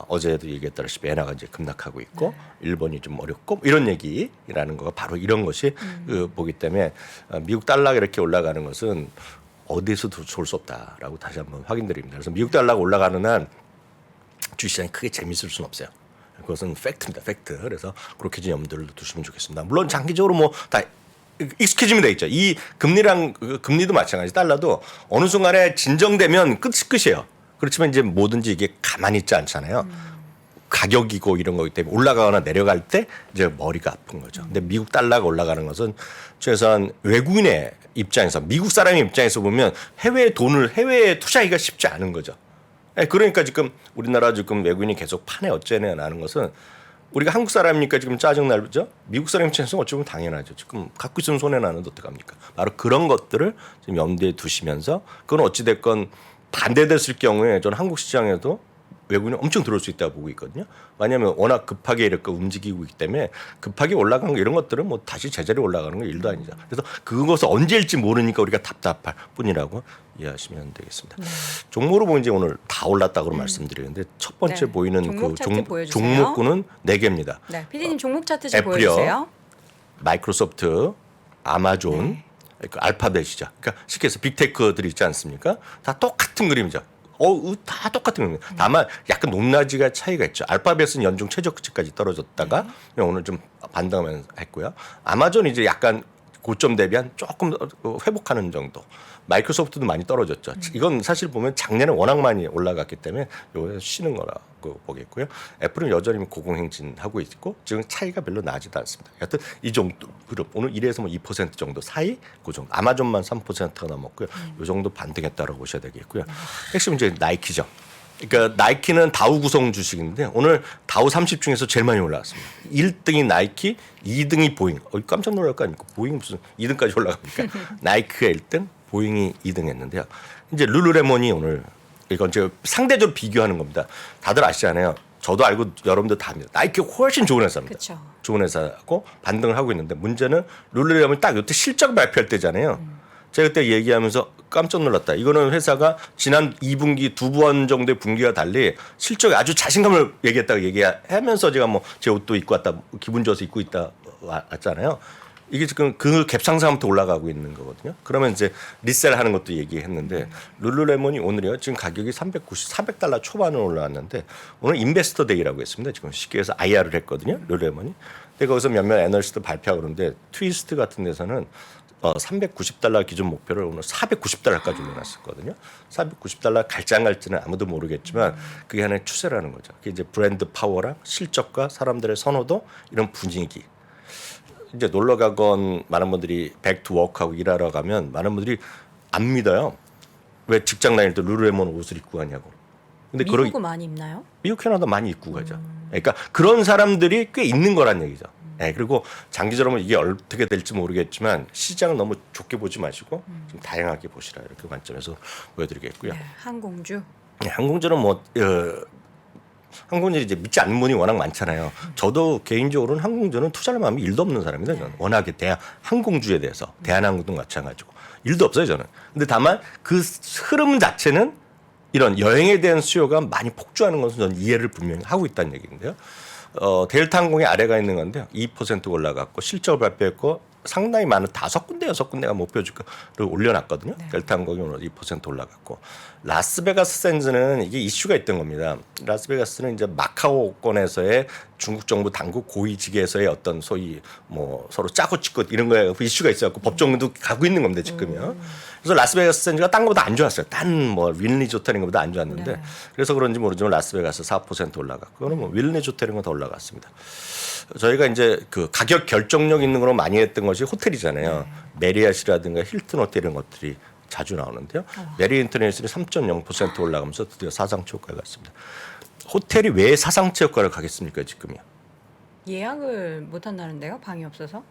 어제도 얘기했다시피 엔화가 이제 급락하고 있고 일본이 좀 어렵고 뭐 이런 얘기라는 거가 바로 이런 것이 보기 때문에 미국 달러가 이렇게 올라가는 것은 어디에서도 좋을 수 없다라고 다시 한번 확인드립니다. 그래서 미국 달러가 올라가는 한 주시장이 크게 재미있을 수는 없어요. 그것은 팩트입니다. 팩트. 그래서 그렇게 좀 염두를 두시면 좋겠습니다. 물론 장기적으로 뭐 다 익숙해지면 돼 있죠. 이 금리도 마찬가지. 달러도 어느 순간에 진정되면 끝이에요. 그렇지만 이제 뭐든지 이게 가만히 있지 않잖아요. 가격이고 이런 거기 때문에 올라가거나 내려갈 때 이제 머리가 아픈 거죠. 근데 미국 달러가 올라가는 것은 최소한 외국인의 입장에서 미국 사람의 입장에서 보면 해외에 투자하기가 쉽지 않은 거죠. 그러니까 지금 우리나라 지금 외국인이 계속 파네 어째네 나는 것은 우리가 한국 사람이니까 지금 짜증나죠. 미국 사람 입장에서는 어쩌면 당연하죠. 지금 갖고 있으면 손해 나는데 어떡합니까? 바로 그런 것들을 지금 염두에 두시면서 그건 어찌 됐건 반대됐을 경우에 저는 한국 시장에도 외국인이 엄청 들어올 수 있다고 보고 있거든요. 왜냐하면 워낙 급하게 이렇게 움직이고 있기 때문에 급하게 올라간 거 이런 것들은 뭐 다시 제자리에 올라가는 건 일도 아니죠. 그래서 그것을 언제일지 모르니까 우리가 답답할 뿐이라고 이해하시면 되겠습니다. 종목으로 보면 이제 오늘 다 올랐다고 말씀드리는데 첫 번째 네. 보이는 종목 그 차트 보여주세요. 종목군은 4개입니다. 네, PD님 종목 차트 좀 애플이요. 보여주세요. 마이크로소프트, 아마존, 네. 그 알파벳이죠. 그러니까 쉽게 해서 빅테크들이 있지 않습니까? 다 똑같은 그림이죠. 다 똑같은 겁니다. 다만 약간 높낮이가 차이가 있죠. 알파벳은 연중 최저치까지 떨어졌다가 오늘 좀 반등하면서 했고요. 아마존이 이제 약간 고점 대비한 조금 회복하는 정도. 마이크로소프트도 많이 떨어졌죠. 이건 사실 보면 작년에 워낙 많이 올라갔기 때문에 요에 쉬는 거라고 보겠고요. 애플은 여전히 고공행진하고 있고 지금 차이가 별로 나지도 않습니다. 여튼 이 정도 그럼 오늘 1에서 뭐 2% 정도 사이 그 정도. 아마존만 3%가 넘었고요. 요 정도 반등했다라고 보셔야 되겠고요. 핵심 이제 나이키죠. 그러니까 나이키는 다우 구성 주식인데 오늘 다우 30 중에서 제일 많이 올라왔습니다. 1등이 나이키, 2등이 보잉. 깜짝 놀랄 거 아닙니까? 보잉 무슨 2등까지 올라갑니까? 나이키가 1등, 보잉이 2등 했는데요. 이제 룰루레몬이 오늘 이건 제가 상대적으로 비교하는 겁니다. 다들 아시잖아요. 저도 알고 여러분들 다 압니다. 나이키가 훨씬 좋은 회사입니다. 그쵸. 좋은 회사고 반등을 하고 있는데 문제는 룰루레몬이 딱 이때 실적 발표할 때잖아요. 제가 그때 얘기하면서 깜짝 놀랐다. 이거는 회사가 지난 2분기 2번 정도의 분기와 달리 실적에 아주 자신감을 얘기했다고 얘기하면서 제가 뭐 제 옷도 입고 왔다 기분 좋아서 입고 있다 왔잖아요. 이게 지금 그 갭상승부터 올라가고 있는 거거든요. 그러면 이제 리셀하는 것도 얘기했는데 룰루레몬이 오늘이요. 지금 가격이 400달러 초반으로 올라왔는데 오늘 인베스터 데이라고 했습니다. 지금 시계에서 IR을 했거든요. 룰루레몬이. 근데 거기서 몇몇 애널리스트 발표하고 그러는데 트위스트 같은 데서는 390달러 기준 목표를 오늘 490달러까지 올려놨었거든요. 490달러 갈지 안 갈지는 아무도 모르겠지만 그게 하나의 추세라는 거죠. 그게 이제 브랜드 파워랑 실적과 사람들의 선호도 이런 분위기. 이제 놀러 가건 많은 분들이 백투워크하고 일하러 가면 많은 분들이 안 믿어요. 왜 직장 다닐 때 룰루레몬 옷을 입고 가냐고. 근데 미국은 많이 입나요? 미국 캐나다 많이 입고 가죠. 그러니까 그런 사람들이 꽤 있는 거란 얘기죠. 네, 그리고 장기적으로 이게 어떻게 될지 모르겠지만 시장을 너무 좁게 보지 마시고 좀 다양하게 보시라 이렇게 관점에서 보여드리겠고요. 네, 항공주. 네, 항공주는 항공주는 이제 믿지 않는 분이 워낙 많잖아요. 저도 개인적으로는 항공주는 투자할 마음이 1도 없는 사람입니다. 저는 워낙에 항공주에 대해서 대한항공도 마찬가지고 1도 없어요 저는. 근데 다만 그 흐름 자체는 이런 여행에 대한 수요가 많이 폭주하는 것은 저는 이해를 분명히 하고 있다는 얘기인데요. 델타 항공의 아래가 있는 건데요. 2% 올라갔고 실적을 발표했고 상당히 많은 5군데 6군데가 목표 주가를 올려놨거든요. 네. 델타 항공이 오늘 2% 올라갔고 라스베가스 샌즈는 이게 이슈가 있던 겁니다. 라스베가스는 이제 마카오권에서의 중국 정부 당국 고위직에서의 어떤 소위 뭐 서로 짜고 치고 이런 거에 이슈가 있어갖고 법정도 가고 있는 겁니다 지금요. 그래서 라스베가스 샌즈가 딴 것보다 안 좋았어요. 딴 뭐 윌 리조트 것보다 안 좋았는데 네. 그래서 그런지 모르지만 라스베가스 4% 올라갔고 그러면 뭐 윌 리조트 이런 거 더 올라갔습니다. 저희가 이제 그 가격 결정력 있는 거로 많이 했던 것이 호텔이잖아요. 메리엇이라든가 힐튼 호텔 이런 것들이 자주 나오는데요. 메리 인터내셔널이 3.0% 올라가면서 드디어 사상체 효과를 갔습니다. 호텔이 왜 사상체 효과를 가겠습니까 지금이요? 예약을 못 한다는데요? 방이 없어서?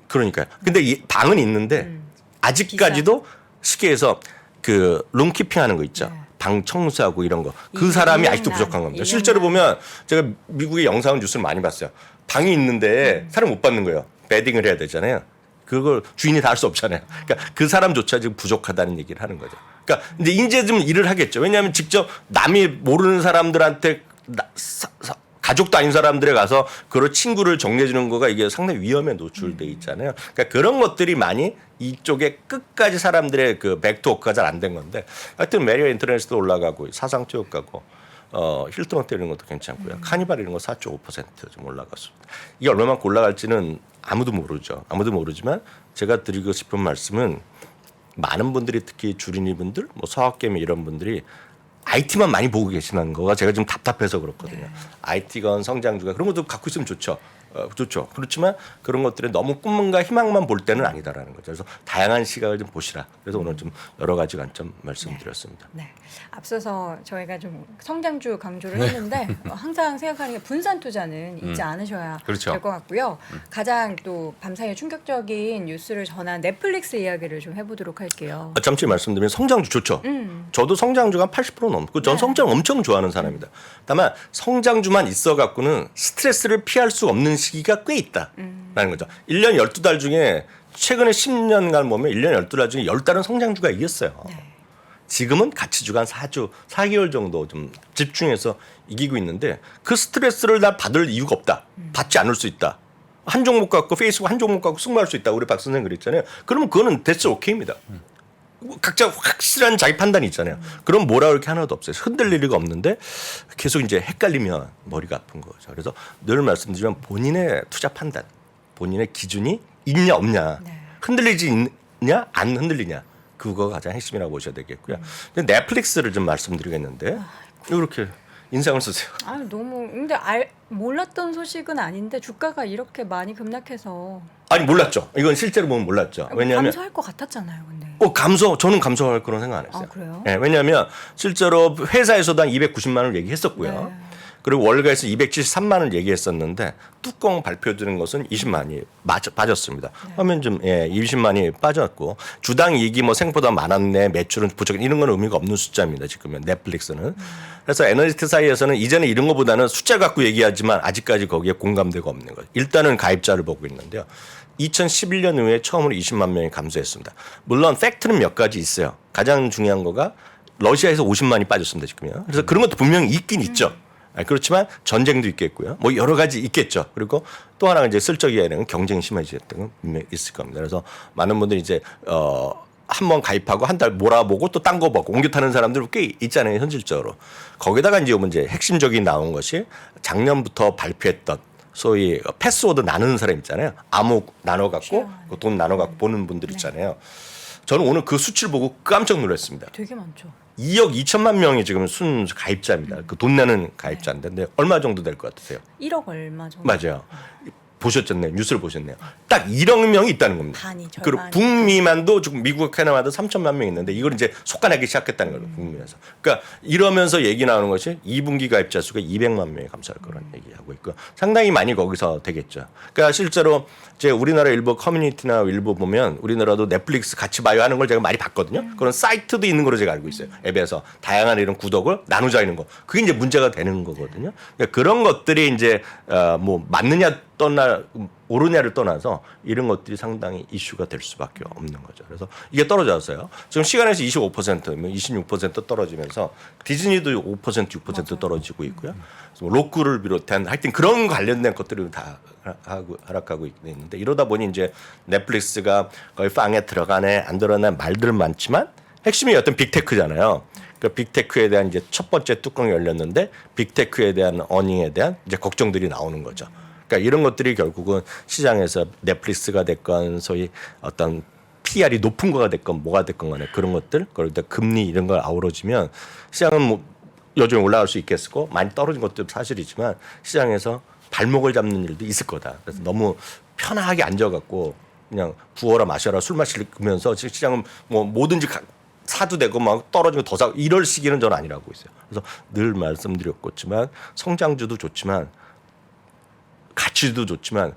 그러니까요. 근데 이 방은 있는데 아직까지도 시계에서 그 룸키핑 하는 거 있죠. 네. 방 청소하고 이런 거. 그 이- 사람이 이명남, 아직도 부족한 겁니다. 이명남. 실제로 보면 제가 미국의 영상 뉴스를 많이 봤어요. 방이 있는데 사람 못 받는 거예요. 베딩을 해야 되잖아요. 그걸 주인이 다 할 수 없잖아요. 그러니까 그 사람조차 지금 부족하다는 얘기를 하는 거죠. 그러니까 이제 좀 일을 하겠죠. 왜냐하면 직접 남이 모르는 사람들한테 가족도 아닌 사람들에 가서 그런 친구를 정리해 주는 거가 이게 상당히 위험에 노출돼 있잖아요. 그러니까 그런 것들이 많이 이쪽에 끝까지 사람들의 그 백투워크가 잘 안 된 건데 하여튼 메리어 인터넷도 올라가고 사상체 효과고 힐튼 호텔 이런 것도 괜찮고요. 카니발 이런 거 4.5% 좀 올라갔습니다. 이게 얼마만큼 올라갈지는 아무도 모르죠. 아무도 모르지만 제가 드리고 싶은 말씀은 많은 분들이 특히 주린이 분들, 뭐 서학개미 이런 분들이 IT만 많이 보고 계시는 거가 제가 좀 답답해서 그렇거든요. IT건 성장주가 그런 것도 갖고 있으면 좋죠. 좋죠. 그렇지만 그런 것들이 너무 꿈과 희망만 볼 때는 아니다라는 거죠. 그래서 다양한 시각을 좀 보시라. 그래서 오늘 좀 여러 가지 관점 말씀드렸습니다. 네. 앞서서 저희가 좀 성장주 강조를 했는데 항상 생각하는 게 분산 투자는 잊지 않으셔야 그렇죠. 될 것 같고요. 가장 또 밤사이에 충격적인 뉴스를 전한 넷플릭스 이야기를 좀 해보도록 할게요. 잠시 말씀드리면 성장주 좋죠. 저도 성장주가 80% 넘고 전 네. 성장 엄청 좋아하는 사람입니다. 다만 성장주만 있어 갖고는 스트레스를 피할 수 없는 시기가 꽤 있다라는 거죠. 1년 12달 중에 최근에 10년간 보면 1년 12달 중에 10달은 성장주가 이겼어요. 네. 지금은 가치주가 한 4개월 정도 좀 집중해서 이기고 있는데 그 스트레스를 다 받을 이유가 없다. 받지 않을 수 있다. 한 종목 갖고 페이스북 한 종목 갖고 승부할 수 있다. 우리 박 선생님 그랬잖아요. 그러면 그거는 됐어 오케이입니다. 각자 확실한 자기 판단이 있잖아요. 그럼 뭐라 그럴 게 하나도 없어요. 흔들릴 리가 없는데 계속 이제 헷갈리면 머리가 아픈 거죠. 그래서 늘 말씀드리면 본인의 투자 판단, 본인의 기준이 있냐 없냐, 네. 흔들리지 있냐 안 흔들리냐 그거가 가장 핵심이라고 보셔야 되겠고요. 근데 넷플릭스를 좀 말씀드리겠는데 이렇게 인상을 쓰세요. 아 너무 근데 몰랐던 소식은 아닌데 주가가 이렇게 많이 급락해서 아니 몰랐죠. 이건 실제로 보면 몰랐죠. 왜냐하면 감소할 것 같았잖아요, 근데. 저는 감소할 거는 생각 안 했어요. 아, 그래요? 네, 왜냐하면 실제로 회사에서도 한 290만 원을 얘기했었고요. 네. 그리고 월가에서 273만 원을 얘기했었는데 뚜껑 발표되는 것은 20만이 빠졌습니다. 하면 좀 20만이 빠졌고 주당 이익이 뭐 생각보다 많았네, 매출은 부족 이런 건 의미가 없는 숫자입니다. 지금은 넷플릭스는. 그래서 애널리스트 사이에서는 이제는 이런 것보다는 숫자 갖고 얘기하지만 아직까지 거기에 공감대가 없는 거예요. 일단은 가입자를 보고 있는데요. 2011년 이후에 처음으로 20만 명이 감소했습니다. 물론 팩트는 몇 가지 있어요. 가장 중요한 거가 러시아에서 50만이 빠졌습니다. 지금요. 그래서 그런 것도 분명히 있긴 있죠. 그렇지만 전쟁도 있겠고요. 뭐 여러 가지 있겠죠. 그리고 또 하나가 이제 슬쩍 이야기하는 경쟁이 심해졌던 건 분명히 있을 겁니다. 그래서 많은 분들이 이제 한 번 가입하고 한 달 몰아보고 또 딴 거 보고 옮겨 타는 사람들 꽤 있잖아요, 현실적으로. 거기다가 이제 핵심적인 나온 것이 작년부터 발표했던 소위 패스워드 나누는 사람 있잖아요. 암호 나눠 갖고 돈 나눠 갖고 보는 분들 있잖아요. 저는 오늘 그 수치를 보고 깜짝 놀랐습니다. 되게 많죠. 2억 2천만 명이 지금 순 가입자입니다. 그 돈 내는 가입자인데 근데 얼마 정도 될 것 같으세요? 1억 얼마 정도. 맞아요. 보셨잖아요. 뉴스를 보셨네요. 딱 1억 명이 있다는 겁니다. 반이, 절반이. 그리고 북미만도 지금 미국, 캐나다도 3천만 명 있는데 이걸 이제 속간하기 시작했다는 거예요. 북미에서. 그러니까 이러면서 얘기 나오는 것이 2분기 가입자 수가 200만 명에 감소할 거라는 얘기하고 있고 상당히 많이 거기서 되겠죠. 그러니까 실제로 이제 우리나라 일부 커뮤니티나 일부 보면 우리나라도 넷플릭스 같이 봐요 하는 걸 제가 많이 봤거든요. 그런 사이트도 있는 걸로 제가 알고 있어요. 앱에서 다양한 이런 구독을 나누자 있는 거. 그게 이제 문제가 되는 거거든요. 그러니까 그런 것들이 이제 뭐 맞느냐 오르냐를 떠나서 이런 것들이 상당히 이슈가 될 수밖에 없는 거죠. 그래서 이게 떨어졌어요. 지금 시간에서 25%, 26% 떨어지면서 디즈니도 5%, 6% 떨어지고 있고요. 로쿠를 비롯한 하여튼 그런 관련된 것들이 다 하락하고 있는데 이러다 보니 이제 넷플릭스가 거의 빵에 들어가네 안 들어가네 말들은 많지만 핵심이 어떤 빅테크잖아요. 그 빅테크에 대한 이제 첫 번째 뚜껑이 열렸는데 빅테크에 대한 어닝에 대한 이제 걱정들이 나오는 거죠. 그러니까 이런 것들이 결국은 시장에서 넷플릭스가 됐건 소위 어떤 PR이 높은 거가 됐건 뭐가 됐건 간에 그런 것들 그러다 금리 이런 걸 아우러지면 시장은 뭐 여전히 올라갈 수 있겠고 많이 떨어진 것도 사실이지만 시장에서 발목을 잡는 일도 있을 거다. 그래서 너무 편하게 앉아갖고 그냥 부어라 마셔라 술 마시면서 시장은 뭐 뭐든지 사도 되고 막 떨어지고 더 사고 이럴 시기는 저는 아니라고 있어요. 그래서 늘 말씀드렸지만 성장주도 좋지만 가치도 좋지만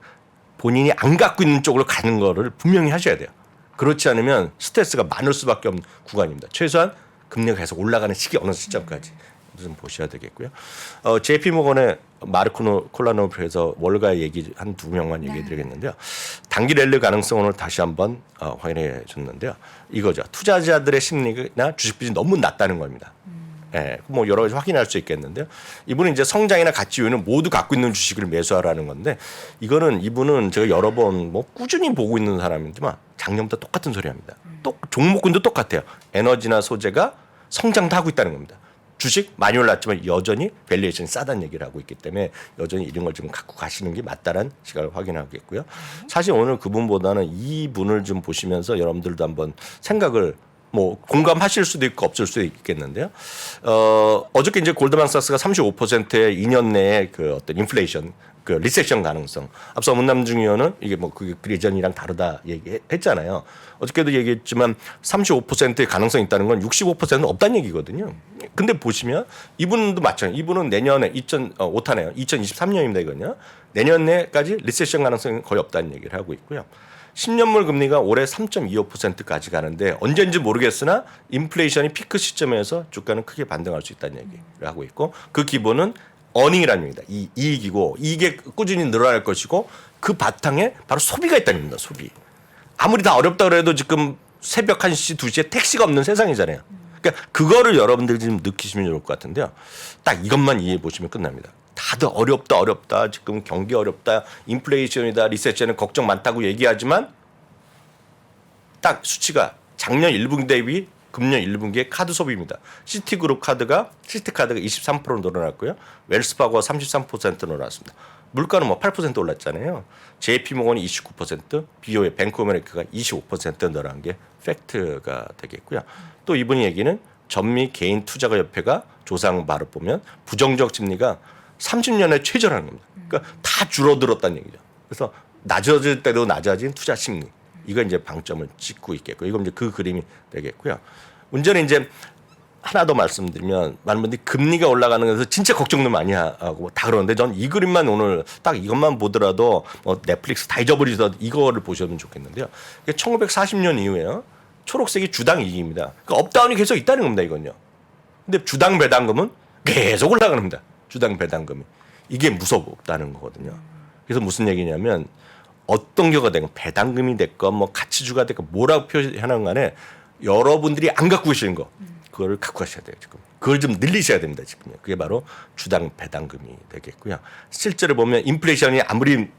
본인이 안 갖고 있는 쪽으로 가는 거를 분명히 하셔야 돼요. 그렇지 않으면 스트레스가 많을 수밖에 없는 구간입니다. 최소한 금리가 계속 올라가는 시기 어느 시점까지 좀 보셔야 되겠고요. JP모건의 마르코 콜라노프에서 월가 얘기 한 두 명만 얘기해 드리겠는데요. 단기 랠리 가능성 오늘 다시 한번 확인해 줬는데요. 이거죠. 투자자들의 심리나 주식 비중이 너무 낮다는 겁니다. 예, 뭐 여러 가지 확인할 수 있겠는데요. 이분은 이제 성장이나 가치 요인을 모두 갖고 있는 주식을 매수하라는 건데 이분은 제가 여러 번 뭐 꾸준히 보고 있는 사람이지만 작년부터 똑같은 소리 합니다. 또 종목군도 똑같아요. 에너지나 소재가 성장도 하고 있다는 겁니다. 주식 많이 올랐지만 여전히 밸류에이션이 싸다는 얘기를 하고 있기 때문에 여전히 이런 걸 좀 갖고 가시는 게 맞다는 시각을 확인하겠고요. 사실 오늘 그분보다는 이분을 좀 보시면서 여러분들도 한번 생각을 뭐 공감하실 수도 있고 없을 수도 있겠는데요. 어저께 이제 골드만삭스가 35%의 2년 내에 그 어떤 인플레이션, 그 리세션 가능성. 앞서 문남중 의원은 이게 뭐 그 예전이랑 다르다 얘기했잖아요. 어저께도 얘기했지만 35%의 가능성이 있다는 건 65%는 없다는 얘기거든요. 근데 보시면 이분도 마찬가지. 이분은 내년에 2023년입니다 이거는요. 내년에까지 리세션 가능성이 거의 없다는 얘기를 하고 있고요. 10년물 금리가 올해 3.25%까지 가는데 언제인지 모르겠으나 인플레이션이 피크 시점에서 주가는 크게 반등할 수 있다는 얘기를 하고 있고 그 기본은 어닝이라는 얘기입니다. 이익이고 이게 꾸준히 늘어날 것이고 그 바탕에 바로 소비가 있다는 겁니다. 소비. 아무리 다 어렵다 그래도 지금 새벽 1시, 2시에 택시가 없는 세상이잖아요. 그러니까 그거를 여러분들이 좀 느끼시면 좋을 것 같은데요. 딱 이것만 이해해 보시면 끝납니다. 다들 어렵다 지금 경기 어렵다 인플레이션이다 리세션에 걱정 많다고 얘기하지만 딱 수치가 작년 1분기 대비 금년 1분기의 카드 소비입니다. 시티카드가 23% 늘어났고요. 웰스파고가 33% 늘어났습니다. 물가는 뭐 8% 올랐잖아요. JP모건이 29%, BO의 뱅크 오브 아메리카가 25% 늘어난 게 팩트가 되겠고요. 또 이분 얘기는 전미 개인 투자가 협회가 조사한 바를 보면 부정적 심리가 30년의 최저라는 겁니다. 그러니까 다 줄어들었다는 얘기죠. 그래서 낮아질 때도 낮아진 투자 심리. 이거 이제 방점을 찍고 있겠고, 이건 이제 그 그림이 되겠고요. 문제는 이제 하나 더 말씀드리면 많은 분들이 금리가 올라가는 것에서 진짜 걱정도 많이 하고 다 그러는데 전 이 그림만 오늘 딱 이것만 보더라도 뭐 넷플릭스 다 잊어버리더라도 이거를 보시면 좋겠는데요. 1940년 이후에요. 초록색이 주당 이익입니다. 그러니까 업다운이 계속 있다는 겁니다. 이건요. 근데 주당 배당금은 계속 올라가는 겁니다. 주당 배당금이. 이게 무섭다는 거거든요. 그래서 무슨 얘기냐면 어떤 경우가 되건 배당금이 됐건 뭐 가치주가 됐건 뭐라고 표현하는 간에 여러분들이 안 갖고 계시는 거 그거를 갖고 가셔야 돼요 지금. 그걸 좀 늘리셔야 됩니다 지금요. 그게 바로 주당 배당금이 되겠고요. 실제로 보면 인플레이션이 아무리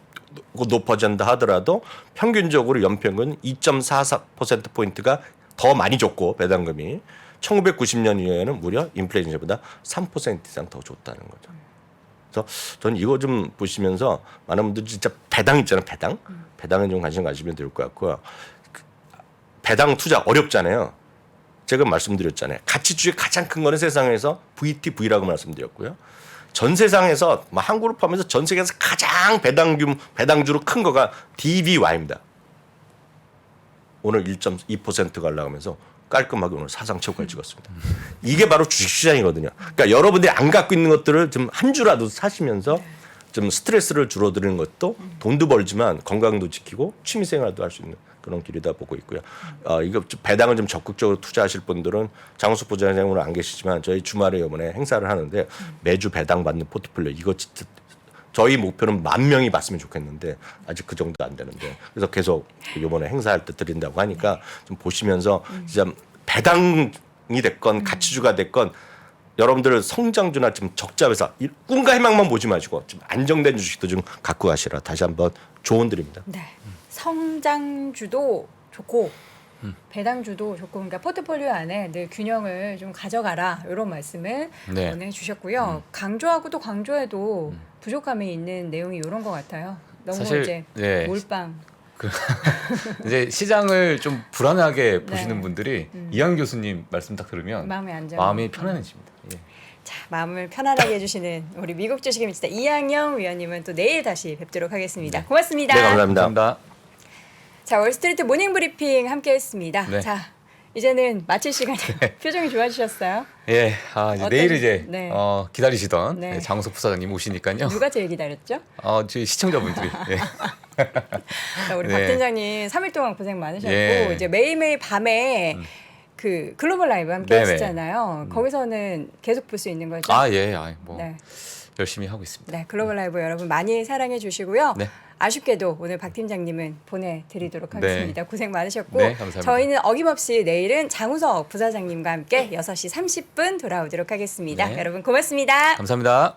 높아진다 하더라도 평균적으로 연평균 2.44% 포인트가 더 많이 줬고 배당금이 1990년 이후에는 무려 인플레이션보다 3% 이상 더 줬다는 거죠. 그래서 저는 이거 좀 보시면서 많은 분들 진짜 배당 있잖아요. 배당에 좀 관심 가지면 될 것 같고요. 배당 투자 어렵잖아요. 제가 말씀드렸잖아요. 가치주의 가장 큰 거는 세상에서 VTV라고 말씀드렸고요. 전 세상에서 한국을 포함해서 전 세계에서 가장 배당주로 큰 거가 DBY입니다. 오늘 1.2%가 올라가면서 깔끔하게 오늘 사상 최고를 찍었습니다. 이게 바로 주식시장이거든요. 그러니까 여러분들이 안 갖고 있는 것들을 좀 한 주라도 사시면서 좀 스트레스를 줄어드리는 것도 돈도 벌지만 건강도 지키고 취미생활도 할 수 있는 그런 길이다 보고 있고요. 이거 배당을 좀 적극적으로 투자하실 분들은 장우석 부장님 오늘 안 계시지만 저희 주말에 이번에 행사를 하는데 매주 배당 받는 포트폴리오 이거 진짜 저희 목표는 10,000명이 봤으면 좋겠는데 아직 그 정도 안 되는데 그래서 계속 이번에 행사할 때 드린다고 하니까 좀 보시면서 진짜 배당이 됐건 가치주가 됐건 여러분들 성장주나 좀 적자에서 꿈과 희망만 보지 마시고 좀 안정된 주식도 좀 갖고 가시라 다시 한번 조언 드립니다. 네. 성장주도 좋고 배당주도 좋고 그러니까 포트폴리오 안에 늘 균형을 좀 가져가라 이런 말씀을 네. 보내주셨고요. 강조하고 또 강조해도 부족함이 있는 내용이 이런 것 같아요. 너무 사실, 이제 네. 몰빵. 이제 시장을 좀 불안하게 네. 보시는 분들이 이한 교수님 말씀 딱 들으면 마음이 안정. 마음이 편안해집니다. 예. 자, 마음을 편안하게 해주시는 우리 미국 주식의 미스터 이항영 위원님은 또 내일 다시 뵙도록 하겠습니다. 고맙습니다. 네, 감사합니다. 감사합니다. 자, 월스트리트 모닝 브리핑 함께했습니다. 네. 자, 이제는 마칠 시간이에요. 표정이 좋아지셨어요? 예, 이제 내일 이제 네. 기다리시던 네. 장우석 부사장님 오시니까요. 누가 제일 기다렸죠? 저희 시청자분들이. 예. 자, 우리 네. 박 팀장님 3일 동안 고생 많으셨고 예. 이제 매일매일 밤에 그 글로벌 라이브 함께 네네. 하시잖아요. 거기서는 계속 볼 수 있는 거죠? 뭐 네. 열심히 하고 있습니다. 네, 글로벌 라이브 여러분 많이 사랑해 주시고요. 네. 아쉽게도 오늘 박 팀장님은 보내드리도록 하겠습니다. 고생 많으셨고 네, 감사합니다. 저희는 어김없이 내일은 장우석 부사장님과 함께 6시 30분 돌아오도록 하겠습니다. 네. 여러분 고맙습니다. 감사합니다.